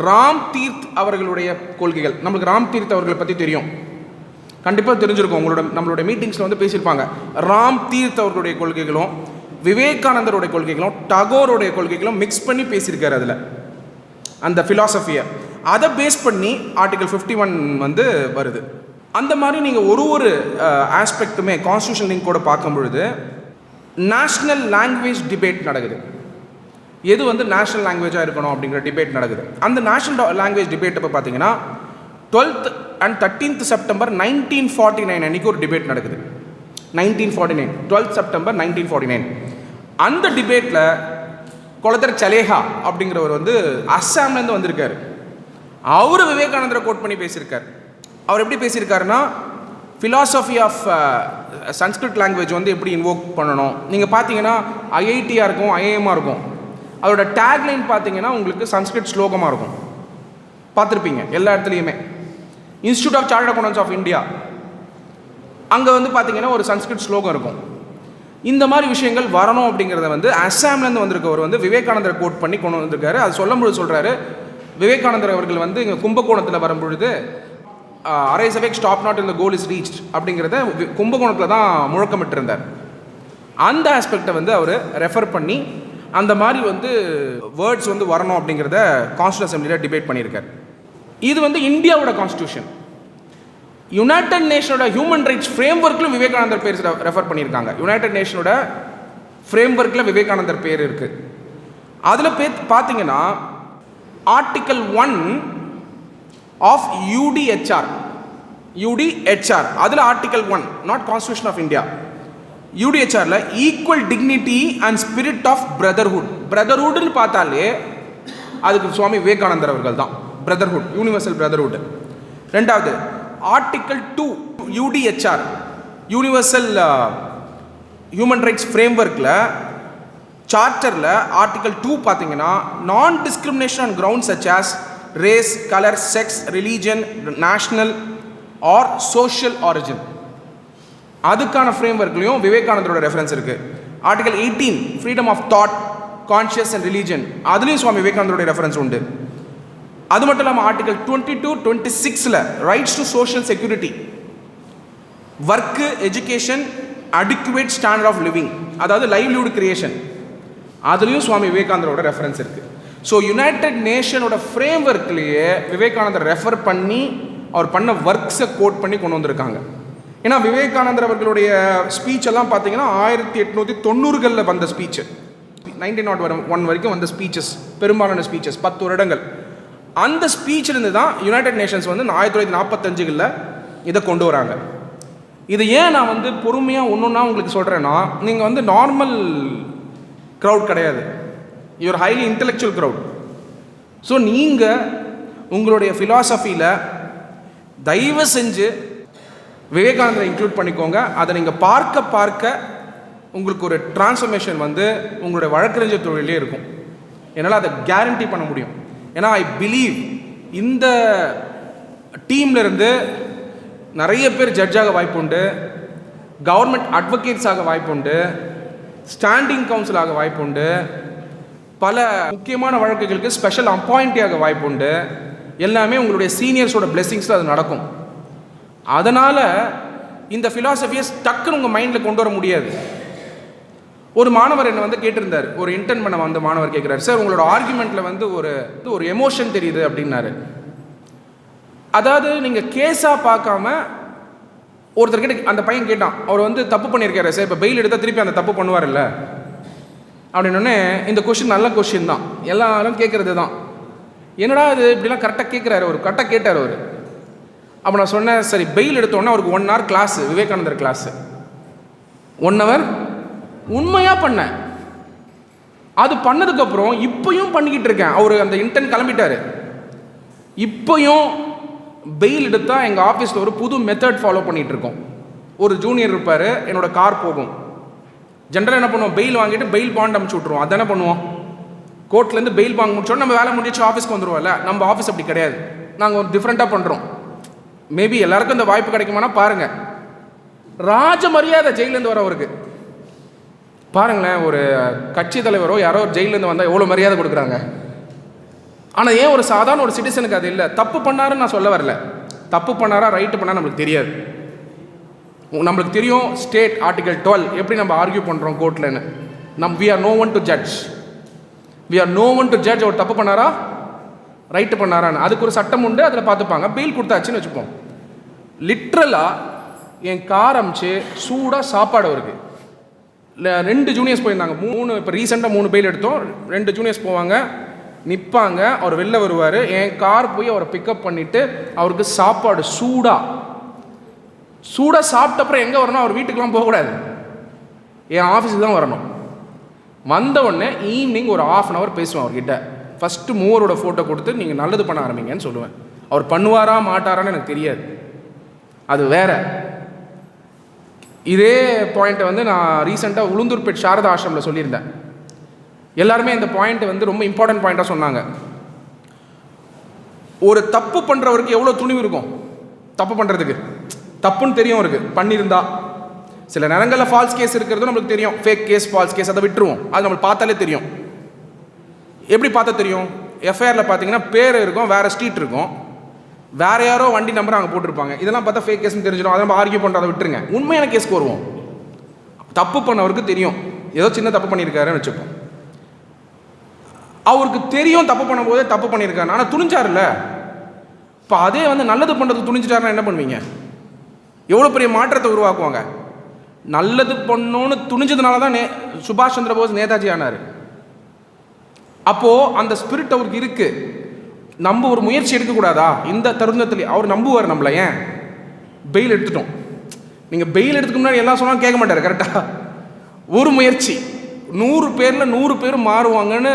ராம் தீர்த் அவர்களுடைய கொள்கைகள், நம்மளுக்கு ராம் தீர்த் அவர்களை பற்றி தெரியும், கண்டிப்பாக தெரிஞ்சிருக்கும். நம்மளுடைய மீட்டிங்ஸில் வந்து பேசியிருப்பாங்க. ராம் தீர்த் அவர்களுடைய கொள்கைகளும் விவேகானந்தருடைய கொள்கைகளும் டகோருடைய கொள்கைகளும் மிக்ஸ் பண்ணி பேசியிருக்காரு. அதில் அந்த ஃபிலாசபியை அதை பேஸ் பண்ணி ஆர்டிகல் 51 வந்து வருது. அந்த மாதிரி நீங்கள் ஒரு ஆஸ்பெக்ட்டுமே கான்ஸ்டியூஷன் லிங்க் கூட பார்க்கும் பொழுது நேஷ்னல் லாங்குவேஜ் டிபேட் நடக்குது. எது வந்து நேஷ்னல் லாங்குவேஜாக இருக்கணும் அப்படிங்கிற டிபேட் நடக்குது. அந்த நேஷ்னல் லாங்குவேஜ் டிபேட் இப்போ பார்த்தீங்கன்னா 12th and 13th செப்டம்பர் 1949 அன்றைக்கி ஒரு டிபேட் நடக்குது. 1949 12th செப்டம்பர் 1949 அந்த டிபேட்டில் கொலதர் சலேஹா அப்படிங்கிறவர் வந்து அஸ்ஸாம்லேருந்து வந்திருக்காரு. அவர் விவேகானந்தரை கோட் பண்ணி பேசியிருக்கார். அவர் எப்படி பேசியிருக்காருன்னா ஃபிலாசபி ஆஃப் சன்ஸ்கிரிட் லாங்குவேஜ் வந்து எப்படி இன்வோக் பண்ணணும். நீங்கள் பார்த்தீங்கன்னா ஐஐடியாக இருக்கும், ஐஏஎம்மாக இருக்கும். அதோட டேக்லைன் பார்த்தீங்கன்னா உங்களுக்கு சன்ஸ்கிரிட் ஸ்லோகமாக இருக்கும், பார்த்துருப்பீங்க எல்லா இடத்துலையுமே. Institute of chartered accountants of India அங்கே வந்து பார்த்தீங்கன்னா ஒரு சன்ஸ்கிரிட் ஸ்லோகம் இருக்கும். இந்த மாதிரி விஷயங்கள் வரணும் அப்படிங்கிறத வந்து அஸ்ஸாம்லேருந்து வந்திருக்கவர் வந்து விவேகானந்தரை கோட் பண்ணி கொண்டு வந்திருக்காரு. அது சொல்லும்போது சொல்கிறாரு, விவேகானந்தர் அவர்கள் வந்து இங்கே கும்பகோணத்தில் வரும்பொழுது அரைஸ் அவேக் ஸ்டாப் நாட் இந்த கோல் இஸ் ரீச்ட் அப்படிங்கிறத கும்பகோணத்தில் தான் முழக்கமிட்டிருந்தார். அந்த ஆஸ்பெக்டை வந்து அவர் ரெஃபர் பண்ணி அந்த மாதிரி வந்து வேர்ட்ஸ் வந்து வரணும் அப்படிங்கிறத கான்ஸ்டியூஷன் அசெம்பிளியில் டிபேட் பண்ணியிருக்கார். இது வந்து இந்தியாவோட கான்ஸ்டியூஷன். யுனைடெட் நேஷனோட ஹியூமன் ரைட்ஸ் ஃப்ரேம் ஒர்க்கில் விவேகானந்தர் பேர் ரெஃபர் பண்ணியிருக்காங்க. யுனைடெட் நேஷனோட ஃப்ரேம் ஒர்க்கில் விவேகானந்தர் பேர் இருக்குது. அதில் பார்த்தீங்கன்னா ஆர்டிக்கல் 1 ஆஃப் UDHR அதில் article 1, not constitution of India. யூடிஹெச்ஆரில் equal dignity and spirit of brotherhood. பிரதர்ஹுட்னு பார்த்தாலே அதுக்கு சுவாமி விவேகானந்தர் அவர்கள் தான். Brotherhood, universal brotherhood. ரெண்டாவது article 2 UDHR, universal human rights ஃப்ரேம்வொர்க்கில் சார்ட்டரில் ஆர்டிக்கல் 2 பார்த்தீங்கன்னா, non discrimination on ground such as race, colour, sex, religion, national or social origin, அதுக்கான ஃப்ரேம்வொர்க்லையும் விவேகானந்தரோட ரெஃபரன்ஸ் இருக்குது. Article 18 freedom of thought, conscience and religion, அதுலேயும் சுவாமி விவேகானந்தரோட ரெஃபரன்ஸ் உண்டு. அது மட்டும் இல்லாமல் article 22, 26 rights to social security, work, education, adequate standard of living, அதாவது லைவ்லிஹுட் கிரியேஷன், அதுலேயும் சுவாமி விவேகானந்தரோட ரெஃபரன்ஸ் இருக்குது. ஸோ யுனைடெட் நேஷனோட ஃப்ரேம்வொர்க்லேயே விவேகானந்தர் ரெஃபர் பண்ணி அவர் பண்ண ஒர்க்ஸை கோட் பண்ணி கொண்டு வந்திருக்காங்க. ஏன்னா விவேகானந்தர் அவர்களுடைய ஸ்பீச் எல்லாம் பார்த்தீங்கன்னா 1890களில் வந்த ஸ்பீச்சு, 1901 வரைக்கும் வந்த ஸ்பீச்சஸ், பெரும்பாலான ஸ்பீச்சஸ் 10 வருடங்கள். அந்த ஸ்பீச்சிலிருந்து தான் யுனைடெட் நேஷன்ஸ் வந்து 1945களில் இதை கொண்டு வராங்க. இது ஏன் நான் வந்து பொறுமையாக ஒன்றுன்னா உங்களுக்கு சொல்கிறேன்னா, நீங்கள் வந்து நார்மல் க்ரௌட் கிடையாது, you are highly intellectual crowd. So நீங்கள் உங்களுடைய ஃபிலாசபியில் தயவு செஞ்சு விவேகானந்தரை இன்க்ளூட் பண்ணிக்கோங்க. அதை நீங்கள் பார்க்க பார்க்க உங்களுக்கு ஒரு டிரான்ஸ்ஃபர்மேஷன் வந்து உங்களுடைய வழக்கறிஞர் தொழிலே இருக்கும். என்னால் அதை கேரண்டி பண்ண முடியும். ஏன்னா ஐ பிலீவ் இந்த டீம்லேருந்து நிறைய பேர் ஜட்ஜாக வாய்ப்புண்டு, கவர்மெண்ட் அட்வொகேட்ஸ் ஆக வாய்ப்புண்டு, ஸ்டாண்டிங் கவுன்சில் ஆக வாய்ப்புண்டு, பல முக்கியமான வழக்குகளுக்கு ஸ்பெஷல் அப்பாயிண்டியாக வாய்ப்புண்டு. எல்லாமே உங்களுடைய சீனியர்ஸோட பிளெஸிங்ஸில் அது நடக்கும். அதனால் இந்த ஃபிலாசபியை டக்குன்னு உங்கள் மைண்டில் கொண்டு வர முடியாது. ஒரு மாணவர் என்னை வந்து கேட்டிருந்தார், ஒரு இன்டர்ன் பண்ண வந்த மாணவர் கேட்குறாரு, சார் உங்களோட ஆர்குமெண்ட்டில் வந்து ஒரு எமோஷன் தெரியுது அப்படின்னாரு. அதாவது நீங்கள் கேஸாக பார்க்காம ஒருத்தர்கிட்ட அந்த பையன் கேட்டான், அவர் வந்து தப்பு பண்ணியிருக்காரு சார், இப்போ பெயில் எடுத்தால் திருப்பி அந்த தப்பு பண்ணுவார்ல அப்படின்னோடனே, இந்த கொஷின் நல்ல கொஷின் தான், எல்லாரும் கேட்குறது தான். என்னடா இது இப்படிலாம் கரெக்டாக கேட்குறாரு, ஒரு கரெக்டாக கேட்டார் அவர். அப்போ நான் சொன்னேன், சரி பெயில் எடுத்தோன்னே அவருக்கு 1 hour கிளாஸு, விவேகானந்தர் கிளாஸு 1 hour உண்மையாக பண்ணேன். அது பண்ணதுக்கப்புறம் இப்போயும் பண்ணிக்கிட்டு இருக்கேன். அவர் அந்த இன்டர்ன் கிளம்பிட்டார். இப்போயும் பெயில் எடுத்தால் எங்கள் ஆஃபீஸில் ஒரு புது மெத்தட் ஃபாலோ பண்ணிகிட்டு இருக்கோம். ஒரு ஜூனியர் இருப்பார், என்னோடய கார் போகும். ஜென்ரலாக என்ன பண்ணுவோம், பெயில் வாங்கிட்டு பெயில் பாண்ட் அமுச்சு விட்ருவோம். அதானே பண்ணுவோம். கோர்ட்லேருந்து பெயில் வாங்க முடிச்சோம், நம்ம வேலை முடிச்சு ஆஃபீஸ்க்கு வந்துடுவோம்ல. நம்ம ஆஃபீஸ் அப்படி கிடையாது, நாங்கள் ஒரு டிஃப்ரெண்ட்டாக பண்ணுறோம். மேபி எல்லாருக்கும் இந்த வாய்ப்பு கிடைக்குமானா பாருங்கள். ராஜ மரியாதை ஜெயிலேருந்து வரவருக்கு பாருங்களேன். ஒரு கட்சி தலைவரோ யாரோ ஜெயிலேருந்து வந்தால் எவ்வளோ மரியாதை கொடுக்குறாங்க. ஆனால் ஏன் ஒரு சாதாரண ஒரு சிட்டிசனுக்கு அது இல்லை? தப்பு பண்ணாருன்னு நான் சொல்ல வரல, தப்பு பண்ணாரா ரைட்டு பண்ணால் நம்மளுக்கு தெரியாது. நம்மளுக்கு தெரியும் ஸ்டேட் ஆர்டிகல் 12 எப்படி நம்ம ஆர்கியூ பண்ணுறோம் கோர்ட்லன்னு. We are no one to judge, we are no one to judge. அவர் தப்பு பண்ணாரா ரைட்டு பண்ணாரான்னு அதுக்கு ஒரு சட்டம் உண்டு, அதில் பார்த்துப்பாங்க. பெயில் கொடுத்தாச்சுன்னு வச்சுப்போம். லிட்ரலாக என் கார் அமிச்சு சூடாக சாப்பாடு அவருக்கு. 2 ஜூனியர்ஸ் போயிருந்தாங்க, 3 இப்போ ரீசெண்டாக 3 பெயில் எடுத்தோம். 2 ஜூனியர்ஸ் போவாங்க, நிற்பாங்க, அவர் வெளில வருவார். என் கார் போய் அவரை பிக்கப் பண்ணிவிட்டு அவருக்கு சாப்பாடு சூடாக சாப்பிட்டப்புறம் எங்கே வரணும், அவர் வீட்டுக்கெலாம் போகக்கூடாது, என் ஆஃபீஸுக்கு தான் வரணும். வந்த உடனே ஈவினிங் ஒரு 1/2 hour பேசுவேன் அவர்கிட்ட. ஃபஸ்ட்டு மூவரோட ஃபோட்டோ கொடுத்து நீங்கள் நல்லது பண்ண ஆரம்பிங்கன்னு சொல்லுவேன். அவர் பண்ணுவாரா மாட்டாரான்னு எனக்கு தெரியாது, அது வேற. இதே பாயிண்ட்டை வந்து நான் ரீசெண்டாக உளுந்தூர்பேட் சாரதா ஆசிரமில் சொல்லியிருந்தேன். எல்லாருமே இந்த பாயிண்ட்டை வந்து ரொம்ப இம்பார்ட்டன்ட் பாயிண்ட்டாக சொன்னாங்க. ஒரு தப்பு பண்ணுறவருக்கு எவ்வளோ துணிவு இருக்கும் தப்பு பண்ணுறதுக்கு. தப்புன்னு தெரியும் அவருக்கு, பண்ணியிருந்தா. சில நேரங்களில் ஃபால்ஸ் கேஸ் இருக்கிறது நம்மளுக்கு தெரியும், ஃபேக் கேஸ், ஃபால்ஸ் கேஸ், அதை விட்டுருவோம். அது நம்மளுக்கு பார்த்தாலே தெரியும். எப்படி பார்த்தா தெரியும்? எஃப்ஐஆரில் பார்த்தீங்கன்னா பேர் இருக்கும், வேறு ஸ்ட்ரீட் இருக்கும், வேறு யாரோ வண்டி நம்பர் அங்கே போட்டிருப்பாங்க. இதெல்லாம் பார்த்தா ஃபேக் கேஸ்ன்னு தெரிஞ்சிடும். அதை நம்ம ஆர்கியூ பண்ணுறதை விட்டுருங்க. உண்மையான கேஸ்க்கு வருவோம். தப்பு பண்ணவருக்கு தெரியும், ஏதோ சின்ன தப்பு பண்ணியிருக்காருன்னு வச்சுப்போம். அவருக்கு தெரியும் தப்பு பண்ணும்போதே தப்பு பண்ணியிருக்காரு, ஆனால் துணிஞ்சார்ல. இப்போ அதே வந்து நல்லது பண்ணுறதுக்கு துணிஞ்சிட்டாருன்னா என்ன பண்ணுவீங்க? எவ்வளோ பெரிய மாற்றத்தை உருவாக்குவாங்க. நல்லது பண்ணோன்னு துணிஞ்சதுனால தான் சுபாஷ் சந்திர போஸ் நேதாஜி ஆனார். அப்போது அந்த ஸ்பிரிட் அவருக்கு இருக்குது. நம்ம ஒரு முயற்சி எடுக்கக்கூடாதா இந்த தருணத்தில்? அவர் நம்புவார் நம்மளை. ஏன் பெயில் எடுத்துட்டோம். நீங்கள் பெயில் எடுத்துக்க முன்னாடி எல்லாம் சொன்னாலும் கேட்க மாட்டார், கரெக்டாக ஒரு முயற்சி. 100 பேரில் 100 பேர் மாறுவாங்கன்னு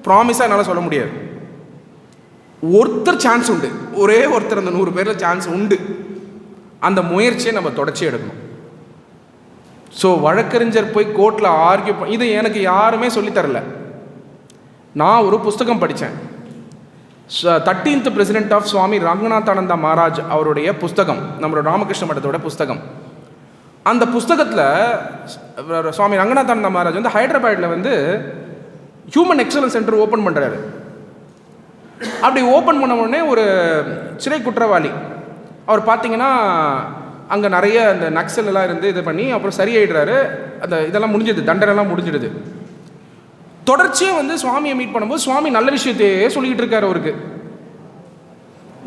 ப்ராமிஸாக என்னால் சொல்ல முடியாது. ஒருத்தர் சான்ஸ் உண்டு, ஒரே ஒருத்தர் அந்த 100 பேரில் சான்ஸ் உண்டு. அந்த முயற்சியை நம்ம தொடர்ச்சி எடுக்கணும். ஸோ வழக்கறிஞர் போய் கோர்ட்டில் ஆர்கியூ இது எனக்கு யாருமே சொல்லித்தரல. நான் ஒரு புஸ்தகம் படித்தேன். 13th பிரசிடென்ட் ஆஃப் சுவாமி ரங்கநாதானந்தா மகாராஜ் அவருடைய புஸ்தகம், நம்மளோட ராமகிருஷ்ண மடத்தோட புஸ்தகம். அந்த புஸ்தகத்தில் சுவாமி ரங்கநாதானந்தா மகாராஜ் வந்து ஹைதராபாத்தில் வந்து ஹியூமன் எக்ஸலன்ஸ் சென்டர் ஓப்பன் பண்ணுறாரு. அப்படி ஓப்பன் பண்ண உடனே ஒரு சிறை குற்றவாளி அவர் பார்த்தீங்கன்னா அங்கே நிறைய அந்த நக்சல் எல்லாம் இருந்து இது பண்ணி அப்புறம் சரியாயிடுறாரு. அந்த இதெல்லாம் முடிஞ்சிடுது, தண்டனைலாம் முடிஞ்சிடுது. தொடர்ச்சியாக வந்து சுவாமியை மீட் பண்ணும்போது சுவாமி நல்ல விஷயத்தையே சொல்லிக்கிட்டு இருக்காரு அவருக்கு.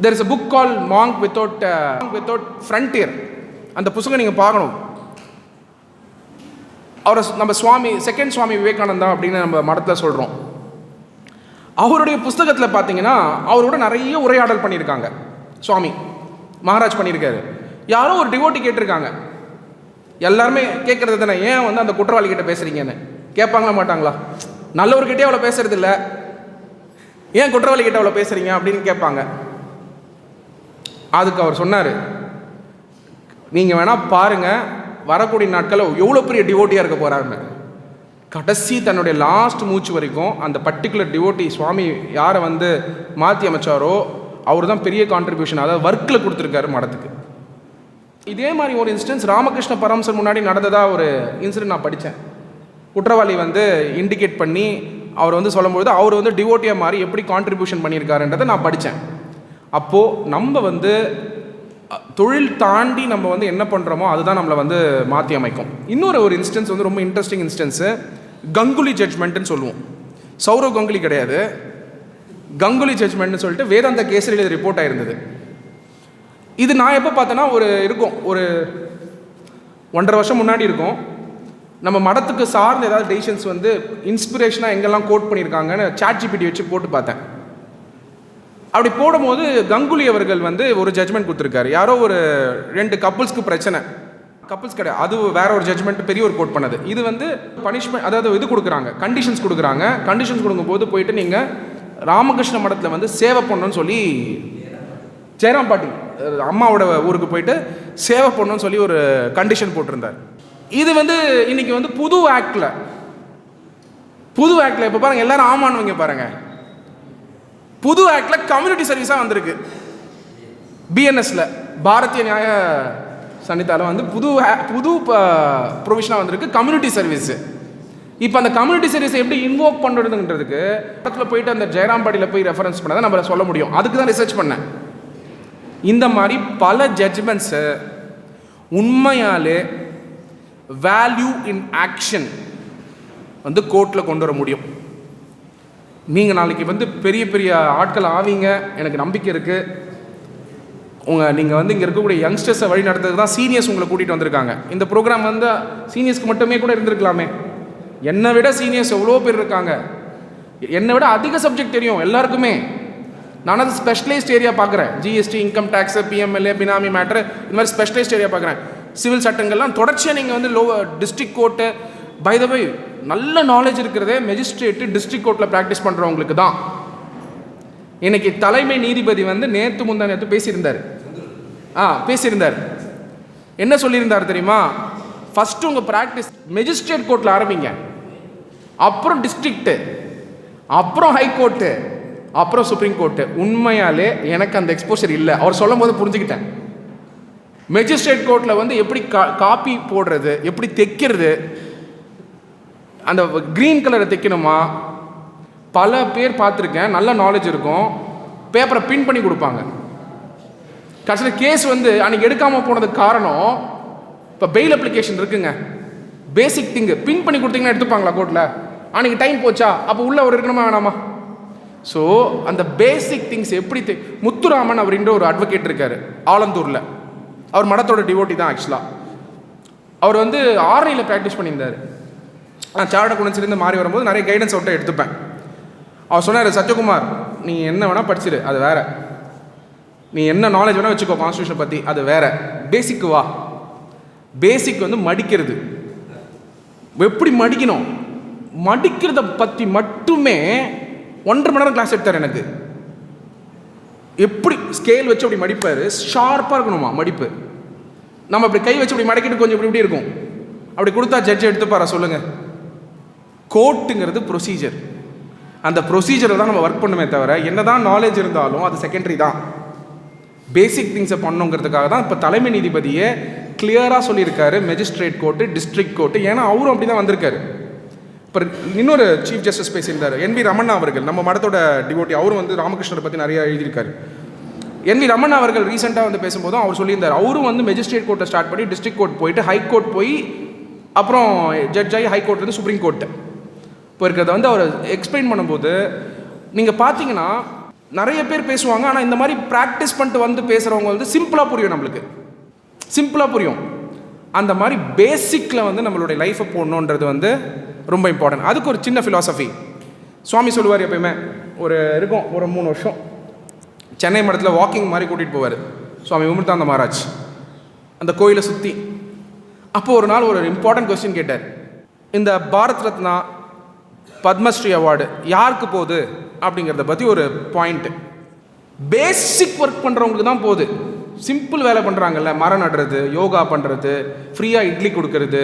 There is a book call Monk without frontier. அந்த புத்தகம் நீங்கள் பார்க்கணும். அவரை நம்ம சுவாமி செகண்ட் சுவாமி விவேகானந்தா அப்படின்னு நம்ம மடத்தில் சொல்கிறோம். அவருடைய புஸ்தகத்தில் பார்த்தீங்கன்னா அவரோட நிறைய உரையாடல் பண்ணியிருக்காங்க. சுவாமி மகாராஜ் பண்ணியிருக்காரு. யாரோ ஒரு டிவோட்டி கேட்டிருக்காங்க. எல்லாருமே கேட்குறது தானே, ஏன் வந்து அந்த குற்றவாளி கிட்ட பேசுகிறீங்கன்னு கேட்பாங்களா மாட்டாங்களா? நல்லவர்கிட்டே அவ்வளோ பேசுறது இல்லை, ஏன் குற்றவாளி கிட்ட அவ்வளோ பேசுகிறீங்க அப்படின்னு கேட்பாங்க. அதுக்கு அவர் சொன்னார், நீங்கள் வேணால் பாருங்கள், வரக்கூடிய நாட்களில் எவ்வளோ பெரிய டிவோட்டியாக இருக்க போகிறாருன்னு. கடைசி தன்னுடைய லாஸ்ட் மூச்சு வரைக்கும் அந்த பர்டிகுலர் டிவோட்டி சுவாமி யாரை வந்து மாற்றி அமைச்சாரோ அவர் தான் பெரிய கான்ட்ரிபியூஷன், அதாவது ஒர்க்கில் கொடுத்துருக்காரு மடத்துக்கு. இதே மாதிரி ஒரு இன்ஸ்டன்ஸ் ராமகிருஷ்ண பரமசர் முன்னாடி நடந்ததாக ஒரு இன்சிடென்ட் நான் படித்தேன். குற்றவாளி வந்து இண்டிகேட் பண்ணி அவர் வந்து சொல்லும்பொழுது அவர் வந்து டிவோட்டியாக மாதிரி எப்படி கான்ட்ரிபியூஷன் பண்ணியிருக்காருன்றதை நான் படித்தேன். அப்போது நம்ம வந்து தொழில் தாண்டி நம்ம வந்து என்ன பண்ணுறோமோ அதுதான் நம்மளை வந்து மாற்றி அமைக்கும். இன்னொரு ஒரு இன்ஸ்டன்ஸ் வந்து ரொம்ப இன்ட்ரெஸ்டிங் இன்ஸ்டன்ஸு, கங்குலி ஜட்ஜ்மெண்ட்டுன்னு சொல்லுவோம். சௌரவ் கங்குலி கிடையாது, கங்குலி ஜட்ஜ்மெண்ட்னு சொல்லிட்டு வேதாந்த கேசரியில் இது ரிப்போர்ட் ஆயிருந்தது. இது நான் எப்போ பார்த்தேன்னா ஒரு 1.5 வருஷம் முன்னாடி இருக்கும். நம்ம மடத்துக்கு சார்ந்த ஏதாவது டெசிஷன்ஸ் வந்து இன்ஸ்பிரேஷனாக எங்கெல்லாம் கோட் பண்ணியிருக்காங்கன்னு ChatGPT வச்சு போட்டு பார்த்தேன். அப்படி போடும்போது கங்குலி அவர்கள் வந்து ஒரு ஜட்ஜ்மெண்ட் கொடுத்துருக்காரு. யாரோ ஒரு 2 கப்புள்ஸ்க்கு பிரச்சனை, கப்புள்ஸ் கிடையாது, அது வேற ஒரு ஜட்ஜ்மெண்ட் பெரிய ஒரு கோட் பண்ணது. இது வந்து பனிஷ்மெண்ட், அதாவது இது கொடுக்குறாங்க, கண்டிஷன்ஸ் கொடுக்குறாங்க. கண்டிஷன்ஸ் கொடுக்கும்போது போயிட்டு நீங்கள் ராமகிருஷ்ண மடத்தில் வந்து சேவை பண்ணணும்னு சொல்லி, ஜெயராம் பாட்டி அம்மாவோட ஊருக்கு போயிட்டு சேவை பண்ணணும்னு சொல்லி ஒரு கண்டிஷன் போட்டிருந்தார். இது வந்து இன்னைக்கு வந்து புது ஆக்டில் இப்போ பாருங்கள் எல்லாரும் ஆமானுவீங்க பாருங்கள். புது ஆக்டில் கம்யூனிட்டி சர்வீஸாக வந்திருக்கு. பிஎன்எஸ்ல பாரதிய நியாய சன்னிதானம் வந்து புது ப்ரொவிஷனாக வந்திருக்கு, கம்யூனிட்டி சர்வீஸு. இப்போ அந்த கம்யூனிட்டி சர்வீஸை எப்படி இன்வோக் பண்ணுறதுன்றதுக்கு இடத்துல போயிட்டு அந்த ஜெயராம் பாடியில் போய் ரெஃபரன்ஸ் பண்ண தான் நம்ம சொல்ல முடியும். அதுக்கு தான் ரிசர்ச் பண்ணேன். இந்த மாதிரி பல ஜட்ஜ்மெண்ட்ஸை உண்மையாலே வேல்யூ இன் ஆக்ஷன் வந்து கோர்ட்டில் கொண்டு வர முடியும். நீங்கள் நாளைக்கு வந்து பெரிய பெரிய ஆட்கள் ஆவீங்க, எனக்கு நம்பிக்கை இருக்குது. நீங்கள் வந்து இங்கே இருக்கக்கூடிய யங்ஸ்டர்ஸை வழி நடத்துறதுக்கு தான் சீனியர்ஸ் உங்களை கூட்டிகிட்டு வந்திருக்காங்க. இந்த ப்ரோக்ராம் வந்து சீனியர்ஸ்க்கு மட்டுமே கூட இருந்திருக்கலாமே. என்னை விட சீனியர்ஸ் எவ்வளோ பேர் இருக்காங்க, என்னை விட அதிக சப்ஜெக்ட் தெரியும் எல்லாருக்குமே. நான் அது ஸ்பெஷலைஸ்ட் ஏரியா பார்க்குறேன். ஜிஎஸ்டி, இன்கம் டேக்ஸு, பிஎம்எல்ஏ, பினாமி மேட்ரு, இந்த மாதிரி ஸ்பெஷலைஸ்ட் ஏரியா பார்க்குறேன். சிவில் சட்டங்கள்லாம் தொடர்ச்சியாக நீங்கள் வந்து டிஸ்ட்ரிக்ட் கோர்ட்டு, பை த வே நல்ல நாலேஜ் இருக்கிறதே மெஜிஸ்ட்ரேட்டு டிஸ்ட்ரிக்ட் கோர்ட்டில் ப்ராக்டிஸ் பண்ணுறவங்களுக்கு தான். இன்னைக்கு தலைமை நீதிபதி வந்து நேற்று பேசியிருந்தார். என்ன சொல்லியிருந்தார் தெரியுமா? ஃபஸ்ட்டு உங்கள் ப்ராக்டிஸ் மெஜிஸ்ட்ரேட் கோர்ட்டில் ஆரம்பிங்க, அப்புறம் டிஸ்ட்ரிக்ட்டு, அப்புறம் ஹைகோர்ட்டு, அப்புறம் சுப்ரீம் கோர்ட்டு. உண்மையாலே எனக்கு அந்த எக்ஸ்போஷர் இல்லை. அவர் சொல்லும் போது புரிஞ்சுக்கிட்டேன். மெஜிஸ்ட்ரேட் கோர்ட்டில் வந்து எப்படி காப்பி போடுறது, எப்படி தைக்கிறது, அந்த க்ரீன் கலரை தைக்கணுமா, பல பேர் பார்த்துருக்கேன், நல்ல நாலேஜ் இருக்கும், பேப்பரை பின் பண்ணி கொடுப்பாங்க. கடைசியில் கேஸ் வந்து அன்றைக்கி எடுக்காமல் போனதுக்கு காரணம், இப்போ பெயில் அப்ளிகேஷன் இருக்குங்க, பேசிக் திங்கு பின் பண்ணி கொடுத்தீங்கன்னா எடுத்துப்பாங்களா கோர்ட்டில்? அன்றைக்கி டைம் போச்சா, அப்போ உள்ளே அவர் இருக்கணுமா வேணாமா? ஸோ அந்த பேசிக் திங்ஸ் எப்படி முத்துராமன் அப்படின்ற ஒரு அட்வொகேட் இருக்கார் ஆலந்தூரில். அவர் மடத்தோட டிவோட்டி தான் ஆக்சுவலாக. அவர் வந்து ஆர்ஐயில் ப்ராக்டிஸ் பண்ணியிருந்தார். நான் சார்ட குணச்சிலிருந்து மாறி வரும்போது நிறைய கைடன்ஸ் அவர்கிட்ட எடுத்துப்பேன். அவர் சொன்னார், சத்யகுமார் நீ என்ன வேணால் படிச்சிரு, அது வேற, நீ என்ன நாலேஜ் வேணால் வச்சுக்கோ கான்ஸ்டியூஷனை பற்றி, அது வேற, பேசிக்கு வா. பேசிக் வந்து மடிக்கிறது, எப்படி மடிக்கணும், மடிக்கிறத பற்றி மட்டுமே 1.5 மணி நேரம் கிளாஸ் எடுத்தார் எனக்கு. எப்படி ஸ்கேல் வச்சு அப்படி மடிப்பார், ஷார்ப்பாக இருக்கணுமா மடிப்பு. நம்ம அப்படி கை வச்சு அப்படி மடக்கிட்டு கொஞ்சம் இப்படி இப்படி இருக்கும், அப்படி கொடுத்தா ஜட்ஜ் எடுத்துப்பாரா சொல்லுங்கள்? கோர்ட்டுங்கிறது ப்ரொசீஜர். அந்த ப்ரொசீஜரை தான் நம்ம ஒர்க் பண்ணுமே தவிர என்னதான் நாலேஜ் இருந்தாலும் அது செகண்டரி தான். பேசிக் திங்ஸை பண்ணுங்கிறதுக்காக தான் இப்போ தலைமை நீதிபதியே கிளியராக சொல்லியிருக்காரு, மெஜிஸ்ட்ரேட் கோர்ட்டு, டிஸ்ட்ரிக்ட் கோர்ட்டு. ஏன்னா அவரும் அப்படி தான் வந்திருக்காரு. இப்போ இன்னொரு சீஃப் ஜஸ்டிஸ் பேசியிருந்தார், NV ரமண்ணா அவர்கள், நம்ம மடத்தோட டிவோட்டி. அவரும் வந்து ராமகிருஷ்ணரை பற்றி நிறையா எழுதியிருக்காரு. NV ரமண்ணா அவர்கள் ரீசெண்டாக வந்து பேசும்போதும் அவர் சொல்லியிருந்தார், அவரும் வந்து மெஜிஸ்ட்ரேட் கோர்ட்டை ஸ்டார்ட் பண்ணி டிஸ்ட்ரிக்ட் கோர்ட் போயிட்டு ஹை கோர்ட் போய் அப்புறம் ஜட்ஜ் ஆகி ஹை கோர்ட்லேருந்து சுப்ரீம் கோர்ட்டு இப்போ இருக்கிறத வந்து அவர் எக்ஸ்பிளைன் பண்ணும்போது நீங்கள் பார்த்தீங்கன்னா நிறைய பேர் பேசுவாங்க. ஆனால் இந்த மாதிரி ப்ராக்டிஸ் பண்ணிட்டு வந்து பேசுகிறவங்க வந்து சிம்பிளாக புரியும், நம்மளுக்கு சிம்பிளாக புரியும். அந்த மாதிரி பேசிக்கில் வந்து நம்மளுடைய லைஃப்பை போடணுன்றது வந்து ரொம்ப இம்பார்ட்டன்ட். அதுக்கு ஒரு சின்ன ஃபிலாசபி சுவாமி சொல்லுவார். எப்பயுமே ஒரு இருக்கும், ஒரு 3 வருஷம் சென்னை மடத்தில் வாக்கிங் மாதிரி கூட்டிகிட்டு போவார் சுவாமி விமுக்தானந்த மகாராஜ் அந்த கோயிலை சுற்றி. அப்போது ஒரு நாள் ஒரு இம்பார்ட்டன்ட் கொஸ்டின் கேட்டார். இந்த பாரத் ரத்னா, பத்மஸ்ரீ அவார்டு யாருக்கு போகுது அப்படிங்கிறத பற்றி ஒரு பாயிண்ட்டு. பேசிக் ஒர்க் பண்ணுறவங்களுக்கு தான் போகுது. சிம்பிள் வேலை பண்ணுறாங்கல்ல, மரம் நடுறது, யோகா பண்ணுறது, ஃப்ரீயாக இட்லி கொடுக்கறது,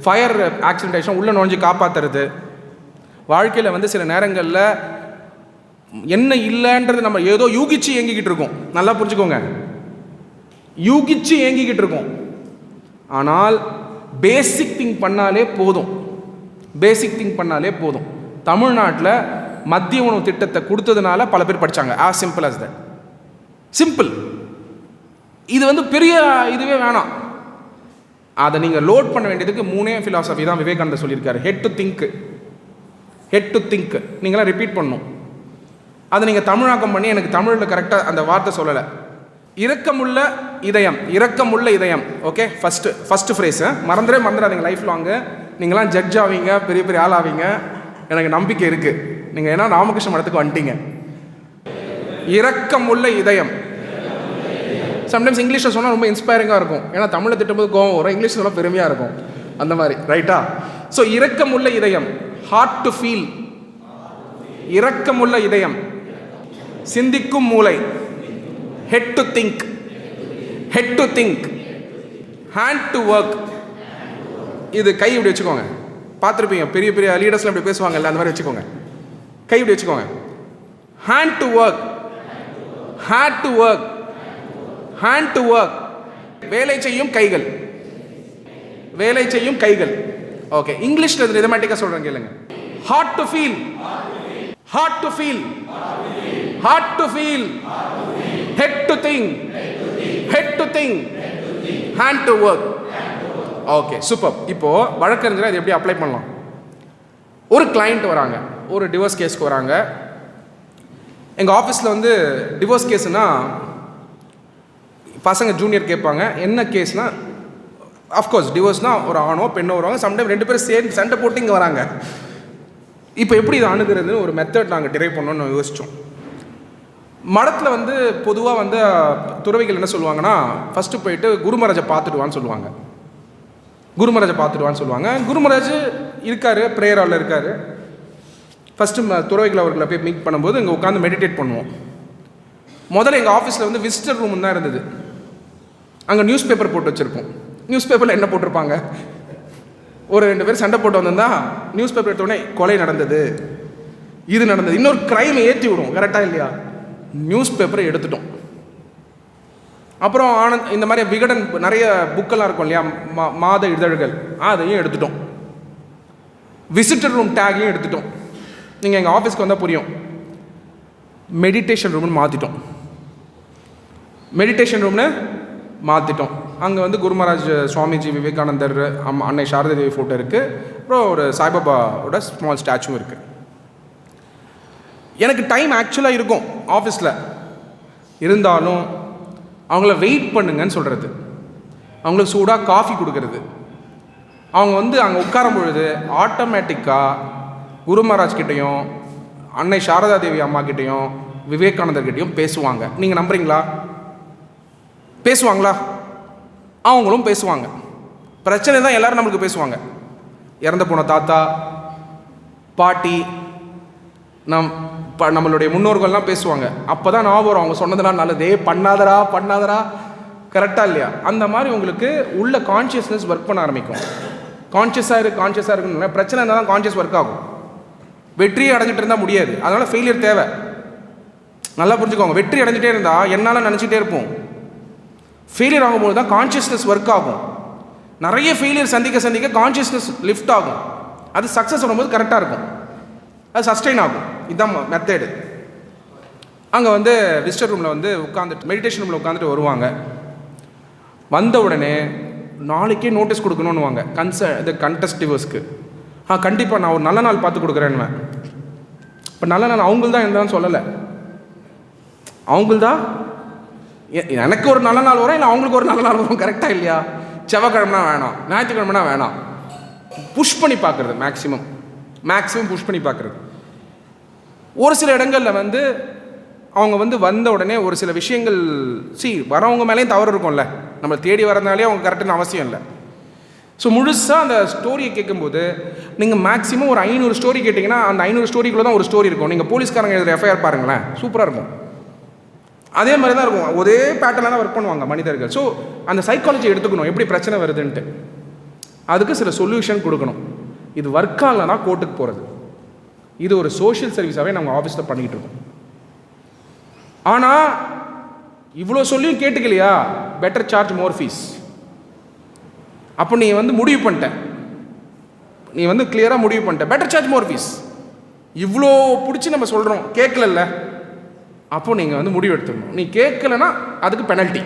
ஃபயர் ஆக்சிடென்ட் ஆகிடுச்சுன்னா உள்ளே நுழைஞ்சு காப்பாற்றுறது. வாழ்க்கையில் வந்து சில நேரங்களில் என்ன இல்லைன்றது நம்ம ஏதோ யூகிச்சு ஏங்கிக்கிட்டு இருக்கோம். நல்லா புரிஞ்சுக்கோங்க, யூகிச்சு ஏங்கிக்கிட்டு இருக்கோம். ஆனால் பேசிக் திங்க் பண்ணாலே போதும், பேசிக் திங்க் பண்ணாலே போதும். தமிழ்நாட்டில் மத்திய உணவு திட்டத்தை கொடுத்ததுனால பல பேர் படித்தாங்க. As simple as that, simple. இது வந்து பெரிய இதுவே வேணாம். அதை நீங்கள் லோட் பண்ண வேண்டியதுக்கு 3 ஃபிலாசபி தான் விவேகானந்தர் சொல்லியிருக்காரு. Head to think, head to think. நீங்களாம் ரிப்பீட் பண்ணணும். அதை நீங்கள் தமிழாக்கம் பண்ணி, எனக்கு தமிழில் கரெக்டாக அந்த வார்த்தை சொல்லலை. இரக்கமுள்ள இதயம், இரக்கமுள்ள இதயம். ஓகே, ஃபஸ்ட்டு ஃப்ரேஸை மறந்துடாதீங்க. லைஃப் லாங்கு நீங்களாம் ஜட்ஜ் ஆவீங்க, பெரிய பெரிய ஆள் ஆவீங்க, எனக்கு நம்பிக்கை இருக்குது. நீங்கள் ஏன்னா ராமகிருஷ்ண மடத்துக்கு வந்துட்டீங்க. இரக்கமுள்ள இதயம். சம்டைம்ஸ் இங்கிலீஷில் சொன்னால் ரொம்ப இன்ஸ்பைரிங்காக இருக்கும், ஏன்னா தமிழில் திட்டும்போது கோவம் வரும், இங்கிலீஷ் சொன்னால் பெருமையாக இருக்கும், அந்த மாதிரி. ரைட்டா? ஸோ இரக்கமுள்ள இதயம், ஹார்ட் டு ஃபீல். இரக்கமுள்ள இதயம். சிந்திக்கும் மூளை, head to think, head to think. Hand to work. இது கை இப்படி வச்சுக்கோங்க, பார்த்துருப்பீங்க பெரிய பெரிய லீடர்ஸ்லாம் இப்படி பேசுவாங்கல்ல, அந்த மாதிரி வச்சுக்கோங்க. கை இப்படி வச்சுக்கோங்க. Hand to work, hand to work, hand to work. வேலை செய்யும் கைகள், வேலை செய்யும் கைகள். ஓகே, இங்கிலீஷ்ல இது ரிதமேட்டிக்கா சொல்றேன் கேளுங்க. Heart to feel, heart to feel, heart to feel. Head to think, head to think, hand to work. Okay, super. இப்போ வழக்கறிஞரை இது எப்படி அப்ளை பண்ணலாம்? ஒரு கிளைண்ட் வராங்க, ஒரு டிவோர்ஸ் கேஸ்க்கு வராங்க. எங்கள் ஆஃபீஸில் வந்து டிவோர்ஸ் கேஸ்னால் பசங்க ஜூனியர் கேட்பாங்க. என்ன கேஸ்னால், அஃப்கோர்ஸ் டிவோர்ஸ்னால் ஒரு ஆணோ பெண்ணோ வருவாங்க. சம்டைம் 2 பேரும் சேர்ந்து சண்டை போட்டு இங்கே வராங்க. இப்போ எப்படி இதை அணுகிறதுன்னு ஒரு மெத்தட் நாங்கள் டிரைவ் பண்ணோன்னு யோசித்தோம். மடத்தில் வந்து பொதுவாக வந்து துறவிகள் என்ன சொல்லுவாங்கன்னா, ஃபஸ்ட்டு போயிட்டு குருமராஜை பார்த்துடுவான்னு சொல்லுவாங்க. குருமராஜை பார்த்துடுவான்னு சொல்லுவாங்க. குருமராஜ் இருக்கார், ப்ரேயர் ஹாலில் இருக்கார். ஃபஸ்ட்டு துறவிகள் அவர்களை போய் மீட் பண்ணும்போது இங்கே உட்காந்து மெடிடேட் பண்ணுவோம். முதல்ல எங்கள் ஆஃபீஸில் வந்து விசிட்டர் ரூம் தான் இருந்தது. அங்கே நியூஸ் பேப்பர் போட்டு வச்சுருப்போம். நியூஸ் பேப்பரில் என்ன போட்டிருப்பாங்க, ஒரு 2 பேர் சண்டை போட்டு வந்திருந்தா நியூஸ் பேப்பர் எடுத்தோடனே கொலை நடந்தது, இது நடந்தது, இன்னொரு க்ரைமை ஏற்றி விடும். கரெக்டாக இல்லையா? நியூஸ் பேப்பரை எடுத்துட்டோம். அப்புறம் ஆனந்த் இந்த மாதிரி விகடன் நிறைய புக்கெல்லாம் இருக்கும் இல்லையா, மாத இதழ்கள், அதையும் எடுத்துட்டோம். விசிட்டர் ரூம் டேகையும் எடுத்துட்டோம். நீங்கள் எங்கள் ஆஃபீஸ்க்கு வந்தால் புரியும். மெடிடேஷன் ரூம்னு மாற்றிட்டோம். மெடிடேஷன் ரூம்னு மாற்றிட்டோம். அங்கே வந்து குருமராஜ், சுவாமிஜி, விவேகானந்தர், அன்னை சாரதா தேவி ஃபோட்டோ இருக்குது. அப்புறம் ஒரு சாய்பாபாவோட ஸ்மால் ஸ்டாச்சுவும் இருக்குது. எனக்கு டைம் ஆக்சுவலாக இருக்கும் ஆஃபீஸில், இருந்தாலும் அவங்கள வெயிட் பண்ணுங்கன்னு சொல்கிறது, அவங்களுக்கு சூடாக காஃபி கொடுக்கறது. அவங்க வந்து அங்கே உட்காரும் பொழுது ஆட்டோமேட்டிக்காக குருமராஜ் கிட்டேயும் அன்னை சாரதா தேவி அம்மா கிட்டேயும் விவேகானந்தர் கிட்டேயும் பேசுவாங்க. நீங்கள் நம்புறீங்களா? பேசுவாங்களா? அவங்களும் பேசுவாங்க. பிரச்சனை தான், எல்லோரும் நம்மளுக்கு பேசுவாங்க. இறந்து போன தாத்தா பாட்டி நம்மளுடைய முன்னோர்கள்லாம் பேசுவாங்க. அப்போ தான் ஞாபகம் வரும் அவங்க சொன்னதெல்லாம் நல்லதே பண்ணாதரா கரெக்டாக இல்லையா? அந்த மாதிரி உங்களுக்கு உள்ள கான்ஷியஸ்னஸ் ஒர்க் பண்ண ஆரம்பிக்கும். கான்ஷியஸாக இருக்குன்னு பிரச்சனை இருந்தால் தான் கான்ஷியஸ் ஒர்க் ஆகும். வெற்றியை அடைஞ்சிட்டு இருந்தால் முடியாது. அதனால் ஃபெயிலியர் தேவை. நல்லா புரிஞ்சுக்கோங்க. வெற்றி அடைஞ்சிட்டே இருந்தால் என்னால் நினச்சிட்டே இருப்போம். ஃபெயிலியர் ஆகும்போது தான் கான்ஷியஸ்னஸ் ஒர்க் ஆகும். நிறைய ஃபெயிலியர் சந்திக்க கான்ஷியஸ்னஸ் லிஃப்ட் ஆகும். அது சக்ஸஸ் வரும்போது கரெக்டாக இருக்கும். அது சஸ்டெயின் ஆகும். இதுதான் மெத்தேடு. அங்கே விசிட்டர் ரூமில் உட்காந்துட்டு மெடிடேஷன் ரூமில் உட்காந்துட்டு வருவாங்க. வந்த உடனே நாளைக்கே நோட்டீஸ் கொடுக்கணுன்னுவாங்க இது கண்டஸ்டிவர்ஸ்க்கு. கண்டிப்பாக நான் ஒரு நல்ல நாள் பார்த்து கொடுக்குறேன்னுவேன். இப்போ நல்ல நாள் அவங்கள்தான் என்னன்னு சொல்லலை. அவங்கள்தான் எனக்கு ஒரு நல்ல நாள் வரும், இல்லை அவங்களுக்கு ஒரு நல்ல நாள் வரும். கரெக்டாக இல்லையா? செவ்வாய்க்கிழமைனா வேணாம், ஞாயிற்றுக்கிழமைனா வேணாம். புஷ் பண்ணி பார்க்குறது, மேக்ஸிமம் புஷ் பண்ணி பார்க்குறது. ஒரு சில இடங்களில் அவங்க வந்த உடனே ஒரு சில விஷயங்கள் வரவங்க மேலேயும் தவறு இருக்கும்ல. நம்மளை தேடி வரதுனாலே அவங்க கரெக்டுன்னு அவசியம் இல்லை. ஸோ முழுசாக அந்த ஸ்டோரியை கேட்கும்போது நீங்கள் மேக்ஸிமம் ஒரு 500 ஸ்டோரி கேட்டிங்கன்னா அந்த 500 ஸ்டோரிக்குள்ளே தான் ஒரு ஸ்டோரி இருக்கும். நீங்கள் போலீஸ்காரங்க எழுதுகிற எஃப்ஐஆர் பாருங்களேன், சூப்பராக இருக்கும். அதே மாதிரி தான் இருக்கும். ஒரே பேட்டர்னில் தான் ஒர்க் பண்ணுவாங்க மனிதர்கள். ஸோ அந்த சைக்காலஜி எடுத்துக்கணும், எப்படி பிரச்சனை வருதுன்ட்டு. அதுக்கு சில சொல்யூஷன் கொடுக்கணும். இது ஒர்க் ஆகலைன்னா கோர்ட்டுக்கு போகிறது. இது ஒரு சோஷியல் சர்வீஸாகவே நம்ம ஆஃபீஸில் பண்ணிக்கிட்டு இருக்கோம். ஆனால் இவ்வளோ சொல்லியும் கேட்டுக்கலையா, பெட்டர் சார்ஜ் மோர் ஃபீஸ். அப்போ நீ முடிவு பண்ணிட்ட, நீ கிளியராக முடிவு பண்ணிட்ட, பெட்டர் சார்ஜ் மோர் ஃபீஸ். இவ்வளோ பிடிச்சி நம்ம சொல்கிறோம், கேட்கல. அப்போ நீங்கள் முடிவு எடுத்துக்கணும். நீ கேட்கலன்னா அதுக்கு பெனல்ட்டி.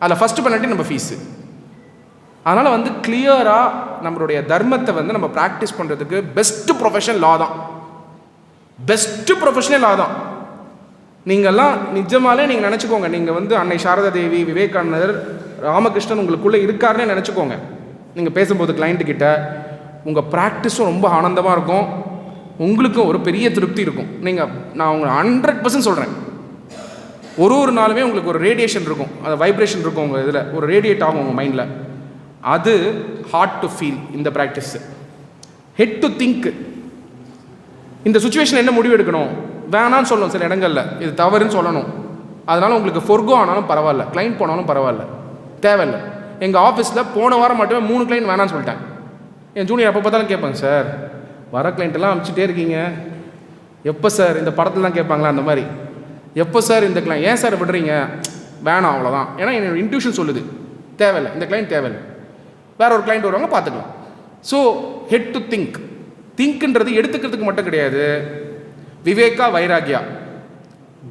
அதில் ஃபஸ்ட்டு பெனல்ட்டி நம்ம ஃபீஸு. அதனால் கிளியராக நம்மளுடைய தர்மத்தை நம்ம ப்ராக்டிஸ் பண்ணுறதுக்கு பெஸ்ட்டு ப்ரொஃபஷன் லா தான். பெஸ்ட்டு ப்ரொஃபஷனல் லா தான். நீங்கள்லாம் நிஜமாலே நீங்கள் நினச்சிக்கோங்க, நீங்கள் அன்னை சாரதா தேவி, விவேகானந்தர், ராமகிருஷ்ணன் உங்களுக்குள்ளே இருக்காருன்னே நினச்சிக்கோங்க. நீங்கள் பேசும்போது கிளைண்ட்டுக்கிட்ட உங்கள் ப்ராக்டிஸும் ரொம்ப ஆனந்தமாக இருக்கும், உங்களுக்கும் ஒரு பெரிய திருப்தி இருக்கும். நான் உங்களை 100% சொல்கிறேன். ஒரு நாளுமே உங்களுக்கு ஒரு ரேடியேஷன் இருக்கும், அது வைப்ரேஷன் இருக்கும் உங்கள் இதில், ஒரு ரேடியேட் ஆகும் உங்கள் மைண்டில். அது ஹார்ட் டு ஃபீல் இந்த ப்ராக்டிஸ். Head to think. இந்த சுச்சுவேஷன் என்ன முடிவு எடுக்கணும், வேணான்னு சொல்லணும். சில இடங்களில் இது தவறுன்னு சொல்லணும். அதனால் உங்களுக்கு ஃபொர்கோ ஆனாலும் பரவாயில்ல, கிளைண்ட் போனாலும் பரவாயில்ல, தேவையில்லை. எங்கள் ஆஃபீஸில் போன வாரம் மட்டுமே 3 கிளைண்ட் வேணான்னு சொல்லிட்டேன். என் ஜூனியர் அப்போ பார்த்தாலும் கேட்பாங்க, சார் வர கிளைண்ட்டெல்லாம் அனுப்பிச்சிட்டே இருக்கீங்க, எப்போ சார் இந்த படத்தில் தான் கேட்பாங்களா அந்த மாதிரி, எப்போ சார் இந்த கிளைண்ட், ஏன் சார் விடுறீங்க, வேணாம் அவ்வளோதான். ஏன்னா என்னோட இன்ட்யூஷன் சொல்லுது தேவையில்லை, இந்த கிளைண்ட் தேவையில்லை, வேற ஒரு கிளைண்ட் வருவாங்க பார்த்துக்கலாம். So head to think. திங்க்ன்றது எடுத்துக்கிறதுக்கு மட்டும் கிடையாது, விவேகா வைராகியா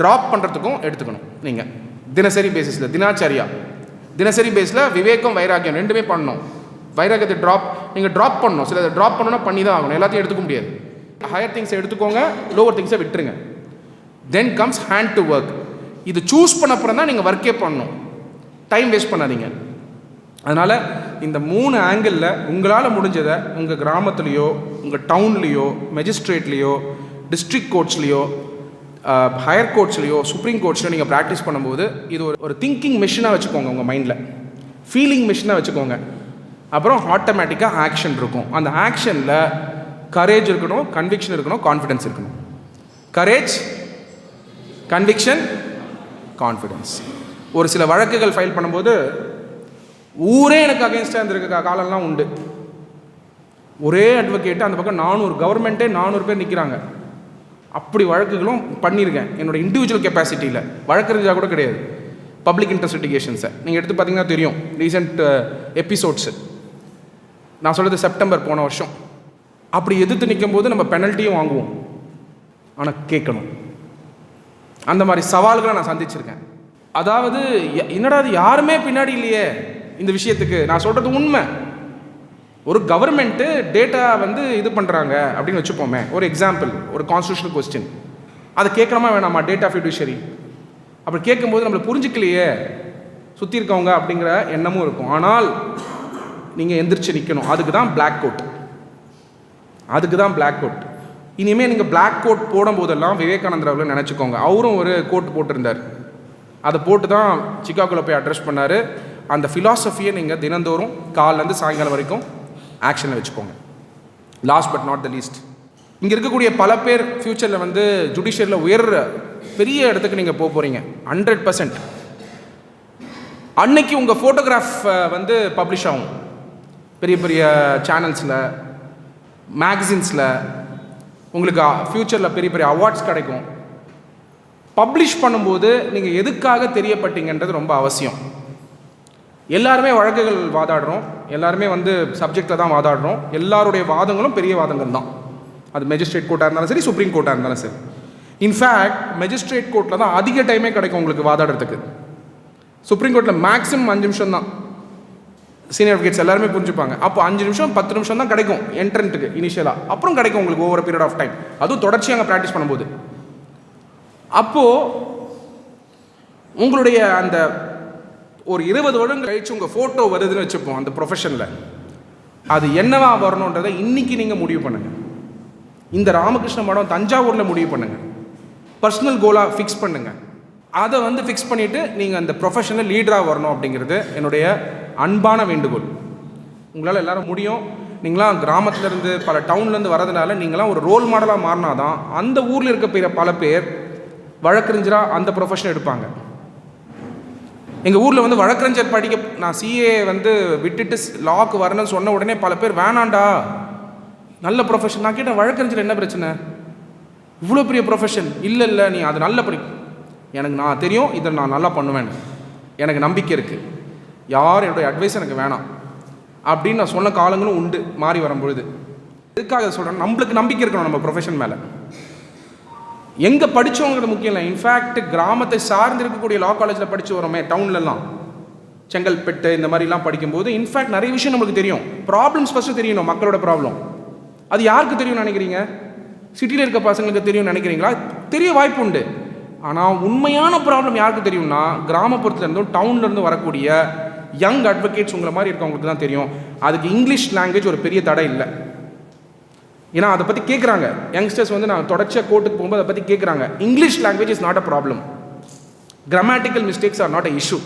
ட்ராப் பண்ணுறதுக்கும் எடுத்துக்கணும். நீங்கள் தினசரி பேசிஸில் தினசரி பேஸில் விவேகம் வைராகியம் ரெண்டுமே பண்ணணும். வைராகியத்தை நீங்கள் ட்ராப் பண்ணணும். சில ட்ராப் பண்ணணும்னா பண்ணி தான் ஆகணும், எல்லாத்தையும் எடுத்துக்க முடியாது. ஹையர் திங்ஸை எடுத்துக்கோங்க, லோவர் திங்ஸை விட்டுருங்க. Then comes hand to work. இது சூஸ் பண்ண அப்புறம் தான் நீங்கள் ஒர்க்கே பண்ணணும், டைம் வேஸ்ட் பண்ணாதீங்க. அதனால் இந்த 3 ஆங்கிளில் உங்களால் முடிஞ்சதை உங்கள் கிராமத்துலேயோ, உங்கள் டவுன்லேயோ, மெஜிஸ்ட்ரேட்லேயோ, டிஸ்ட்ரிக்ட் கோர்ட்ஸ்லேயோ, ஹையர் கோர்ட்ஸ்லேயோ, சுப்ரீம் கோர்ட்ஸ்லையோ நீங்கள் ப்ராக்டிஸ் பண்ணும்போது இது ஒரு திங்கிங் மிஷினாக வச்சுக்கோங்க. உங்கள் மைண்டில் ஃபீலிங் மிஷினாக வச்சுக்கோங்க. அப்புறம் ஆட்டோமேட்டிக்காக ஆக்ஷன் இருக்கும். அந்த ஆக்ஷனில் கரேஜ் இருக்கணும், கன்விக்ஷன் இருக்கணும், கான்ஃபிடென்ஸ் இருக்கணும். Courage, conviction, confidence. ஒரு சில வழக்குகள் ஃபைல் பண்ணும்போது ஊரே எனக்கு அகேன்ஸ்டாக இருந்திருக்க காலம்லாம் உண்டு. ஒரே அட்வொகேட்டு அந்த பக்கம் 400, கவர்மெண்ட்டே 400 பேர் நிற்கிறாங்க. அப்படி வழக்குகளும் பண்ணியிருக்கேன் என்னோடய இண்டிவிஜுவல் கெப்பாசிட்டியில். வழக்கறிஞராக கூட கிடையாது. பப்ளிக் இன்ட்ரெஸ்ட் லிட்டிகேஷன்ஸை நீங்கள் எடுத்து பார்த்தீங்கன்னா தெரியும். ரீசெண்ட் எபிசோட்ஸு நான் சொல்கிறது செப்டம்பர் போன வருஷம். அப்படி எதிர்த்து நிற்கும் போது நம்ம பெனல்ட்டியும் வாங்குவோம், ஆனால் கேட்கணும். அந்த மாதிரி சவால்களை நான் சந்திச்சிருக்கேன். அதாவது என்னடா அது யாருமே பின்னாடி இல்லையே இந்த விஷயத்துக்கு. நான் சொல்கிறது உண்மை. ஒரு கவர்மெண்ட்டு டேட்டா இது பண்ணுறாங்க அப்படின்னு வச்சுப்போமே, ஒரு எக்ஸாம்பிள், ஒரு கான்ஸ்டியூஷனல் கொஸ்டின், அதை கேட்கலாமா வேணாமா, டேட்டா ஃபியூடிஷரி. அப்படி கேட்கும்போது நம்மளை புரிஞ்சிக்கலையே சுற்றி இருக்கவங்க அப்படிங்கிற எண்ணமும் இருக்கும். ஆனால் நீங்கள் எந்திரிச்சு நிற்கணும். அதுக்கு தான் பிளாக் கோட். இனிமேல் நீங்கள் பிளாக் கோட் போடும்போதெல்லாம் விவேகானந்தர் அவர்களை நினச்சிக்கோங்க. அவரும் ஒரு கோட் போட்டிருந்தார். அதை போட்டு தான் சிகாகோவில் போய் அட்ரஸ் பண்ணார். அந்த ஃபிலாசபியை நீங்கள் தினந்தோறும் காலிலேருந்து சாயங்காலம் வரைக்கும் ஆக்ஷனில் வச்சுக்கோங்க. Last but not the least, இங்கே இருக்கக்கூடிய பல பேர் ஃப்யூச்சரில் வந்து ஜுடிஷியரில் பெரிய இடத்துக்கு நீங்கள் போக போகிறீங்க 100%. அன்னைக்கு உங்கள் ஃபோட்டோகிராஃப் வந்து பப்ளிஷ் ஆகும் பெரிய பெரிய சேனல்ஸில், மேகசின்ஸில். உங்களுக்கு ஃப்யூச்சரில் பெரிய பெரிய அவார்ட்ஸ் கிடைக்கும். பப்ளிஷ் பண்ணும்போது நீங்கள் எதுக்காக தெரியப்பட்டீங்கன்றது ரொம்ப அவசியம். எல்லாருமே வழக்குகள் வாதாடுறோம், எல்லாருமே வந்து சப்ஜெக்டில் தான் வாதாடுறோம். எல்லாருடைய வாதங்களும் பெரிய வாதங்கள் தான். அது மெஜிஸ்ட்ரேட் கோர்ட்டாக இருந்தாலும் சரி, சுப்ரீம் கோர்ட்டாக இருந்தாலும் சரி. இன்ஃபேக்ட் மெஜிஸ்ட்ரேட் கோர்ட்டில் தான் அதிக டைமே கிடைக்கும் உங்களுக்கு வாதாடுறதுக்கு. சுப்ரீம் கோர்ட்டில் மேக்ஸிமம் 5 நிமிஷம் தான். சீனியர் அட்வொகேட்ஸ் எல்லாருமே புரிஞ்சுப்பாங்க. அப்போ 5 நிமிஷம் 10 நிமிஷம் தான் கிடைக்கும் என்ட்ரன்ட்டுக்கு இனிஷியலாக. அப்புறம் கிடைக்கும் உங்களுக்கு ஓவர் பீரியட் ஆஃப் டைம், அதுவும் தொடர்ச்சியாக அங்கே ப்ராக்டிஸ் பண்ணும்போது. அப்போது உங்களுடைய அந்த ஒரு 20 வருடங்கள் கழிச்சு உங்கள் ஃபோட்டோ வருதுன்னு வச்சுப்போம் அந்த ப்ரொஃபஷனில். அது என்னவா வரணுன்றதை இன்றைக்கி நீங்கள் முடிவு பண்ணுங்கள். இந்த ராமகிருஷ்ண மடம் தஞ்சாவூரில் முடிவு பண்ணுங்கள். பர்சனல் கோலாக ஃபிக்ஸ் பண்ணுங்கள். அதை வந்து ஃபிக்ஸ் பண்ணிவிட்டு நீங்கள் அந்த ப்ரொஃபஷனில் லீடராக வரணும் அப்படிங்கிறது என்னுடைய அன்பான வேண்டுகோள். உங்களால் எல்லோரும் முடியும். நீங்களாம் கிராமத்துலேருந்து பல டவுன்லேருந்து வரதுனால நீங்களாம் ஒரு ரோல் மாடலாக மாறினா தான் அந்த ஊரில் இருக்க பல பேர் வழக்கறிஞராக அந்த ப்ரொஃபஷன் எடுப்பாங்க. எங்கள் ஊரில் வந்து வழக்கறிஞர் படிக்க நான் சிஏ வந்து விட்டுட்டு லாக்கு வரணும்னு சொன்ன உடனே பல பேர் வேணாண்டா, நல்ல ப்ரொஃபஷன். நான் கேட்டேன், வழக்கறிஞர் என்ன பிரச்சனை, இவ்வளோ பெரிய ப்ரொஃபஷன்? இல்லை நீ அது நல்ல எனக்கு நான் தெரியும், இதை நான் நல்லா பண்ணுவேன், எனக்கு நம்பிக்கை இருக்குது, யார் என்னுடைய அட்வைஸ் எனக்கு வேணாம் அப்படின்னு நான் சொன்ன காலங்களும் உண்டு மாறி வரும்பொழுது. எதுக்காக சொல்கிறேன், நம்மளுக்கு நம்பிக்கை இருக்கணும் நம்ம ப்ரொஃபஷன் மேலே. எங்கே படித்தவங்கிறது முக்கியம் இல்லை. இன்ஃபேக்ட் கிராமத்தை சார்ந்து இருக்கக்கூடிய லா காலேஜில் படித்து வரோமே டவுன்லலாம், செங்கல்பட்டு இந்த மாதிரிலாம் படிக்கும்போது இன்ஃபேக்ட் நிறைய விஷயம் நம்மளுக்கு தெரியும். ப்ராப்ளம்ஸ் ஃபஸ்ட்டு தெரியணும், மக்களோட ப்ராப்ளம். அது யாருக்கு தெரியும்னு நினைக்கிறீங்க? சிட்டியில் இருக்க பசங்களுக்கு தெரியும்னு நினைக்கிறீங்களா? தெரிய வாய்ப்பு உண்டு. ஆனால் உண்மையான ப்ராப்ளம் யாருக்கு தெரியும்னா கிராமப்புறத்துலேருந்தும் டவுன்லேருந்து வரக்கூடிய யங் அட்வொகேட்ஸ் உங்களை மாதிரி இருக்கவங்களுக்கு தான் தெரியும். அதுக்கு இங்கிலீஷ் லாங்குவேஜ் ஒரு பெரிய தடை இல்லை. ஏன்னா அதை பற்றி கேட்குறாங்க யங்ஸ்டர்ஸ் வந்து. நான் தொடர்ச்சியாக கோர்ட்டுக்கு போகும்போது அதை பற்றி கேட்குறாங்க. English language is not a problem, grammatical mistakes R not a issue.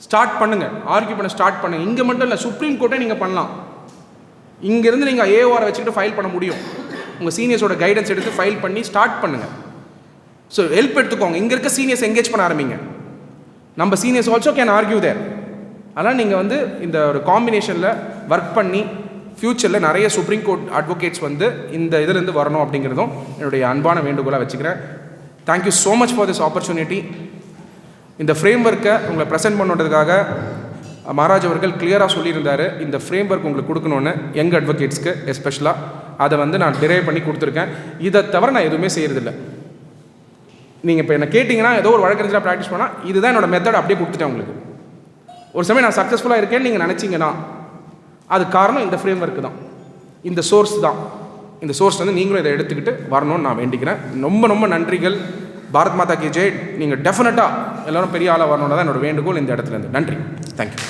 Start பண்ணுங்கள், ஆர்கியூ பண்ண ஸ்டார்ட் பண்ணுங்கள். இங்கே மட்டும் இல்லை, சுப்ரீம் கோர்ட்டே நீங்கள் பண்ணலாம். இங்கேருந்து நீங்கள் ஏஓஆரை வச்சுக்கிட்டு ஃபைல் பண்ண முடியும். உங்கள் சீனியர்ஸோட கைடன்ஸ் எடுத்து ஃபைல் பண்ணி ஸ்டார்ட் பண்ணுங்கள். ஸோ ஹெல்ப் எடுத்துக்கோங்க. இங்கே இருக்க சீனியர்ஸ் என்கேஜ் பண்ண ஆரம்பிங்க. நம்ம சீனியர்ஸ் ஆல்சோ கேன் ஆர்கியூ தேர். அதனால் நீங்கள் வந்து இந்த ஒரு காம்பினேஷனில் ஒர்க் பண்ணி ஃப்யூச்சரில் நிறைய சுப்ரீம் கோர்ட் அட்வொகேட்ஸ் வந்து இந்த இதிலேருந்து வரணும் அப்படிங்கிறதும் என்னுடைய அன்பான வேண்டுகோளாக வச்சுக்கிறேன். Thank you so much for this opportunity. இந்த ஃப்ரேம் ஒர்க்கை உங்களை ப்ரெசென்ட் பண்ணுறதுக்காக மகாராஜ் அவர்கள் கிளியராக சொல்லியிருந்தார், இந்த ஃப்ரேம் ஒர்க் உங்களுக்கு கொடுக்கணுன்னு யங் அட்வொகேட்ஸ்க்கு எஸ்பெஷலாக. அதை வந்து நான் டிரைவ் பண்ணி கொடுத்துருக்கேன். இதை தவிர நான் எதுவுமே செய்கிறதில்ல. நீங்கள் இப்போ என்ன கேட்டிங்கன்னா ஏதோ ஒரு வழக்கறிஞராக ப்ராக்டிஸ் பண்ணால் இதுதான் என்னோடய மெத்தட், அப்படியே கொடுத்துட்டேன் உங்களுக்கு. ஒரு சமயம் நான் சக்ஸஸ்ஃபுல்லாக இருக்கேன்னு நீங்கள் நினச்சிங்கன்னா அது காரணம் இந்த ஃப்ரேம் ஒர்க்கு தான், இந்த சோர்ஸ் தான். இந்த சோர்ஸ் வந்து நீங்களும் இதை எடுத்துக்கிட்டு வரணும்னு நான் வேண்டிக்கிறேன். ரொம்ப ரொம்ப நன்றிகள். பாரத் மாதா கி ஜெய். நீங்கள் டெஃபினட்டாக எல்லோரும் பெரிய ஆளாக வரணும்னு தான் என்னோடய வேண்டுகோள் இந்த இடத்துலேருந்து. நன்றி, தேங்க்யூ.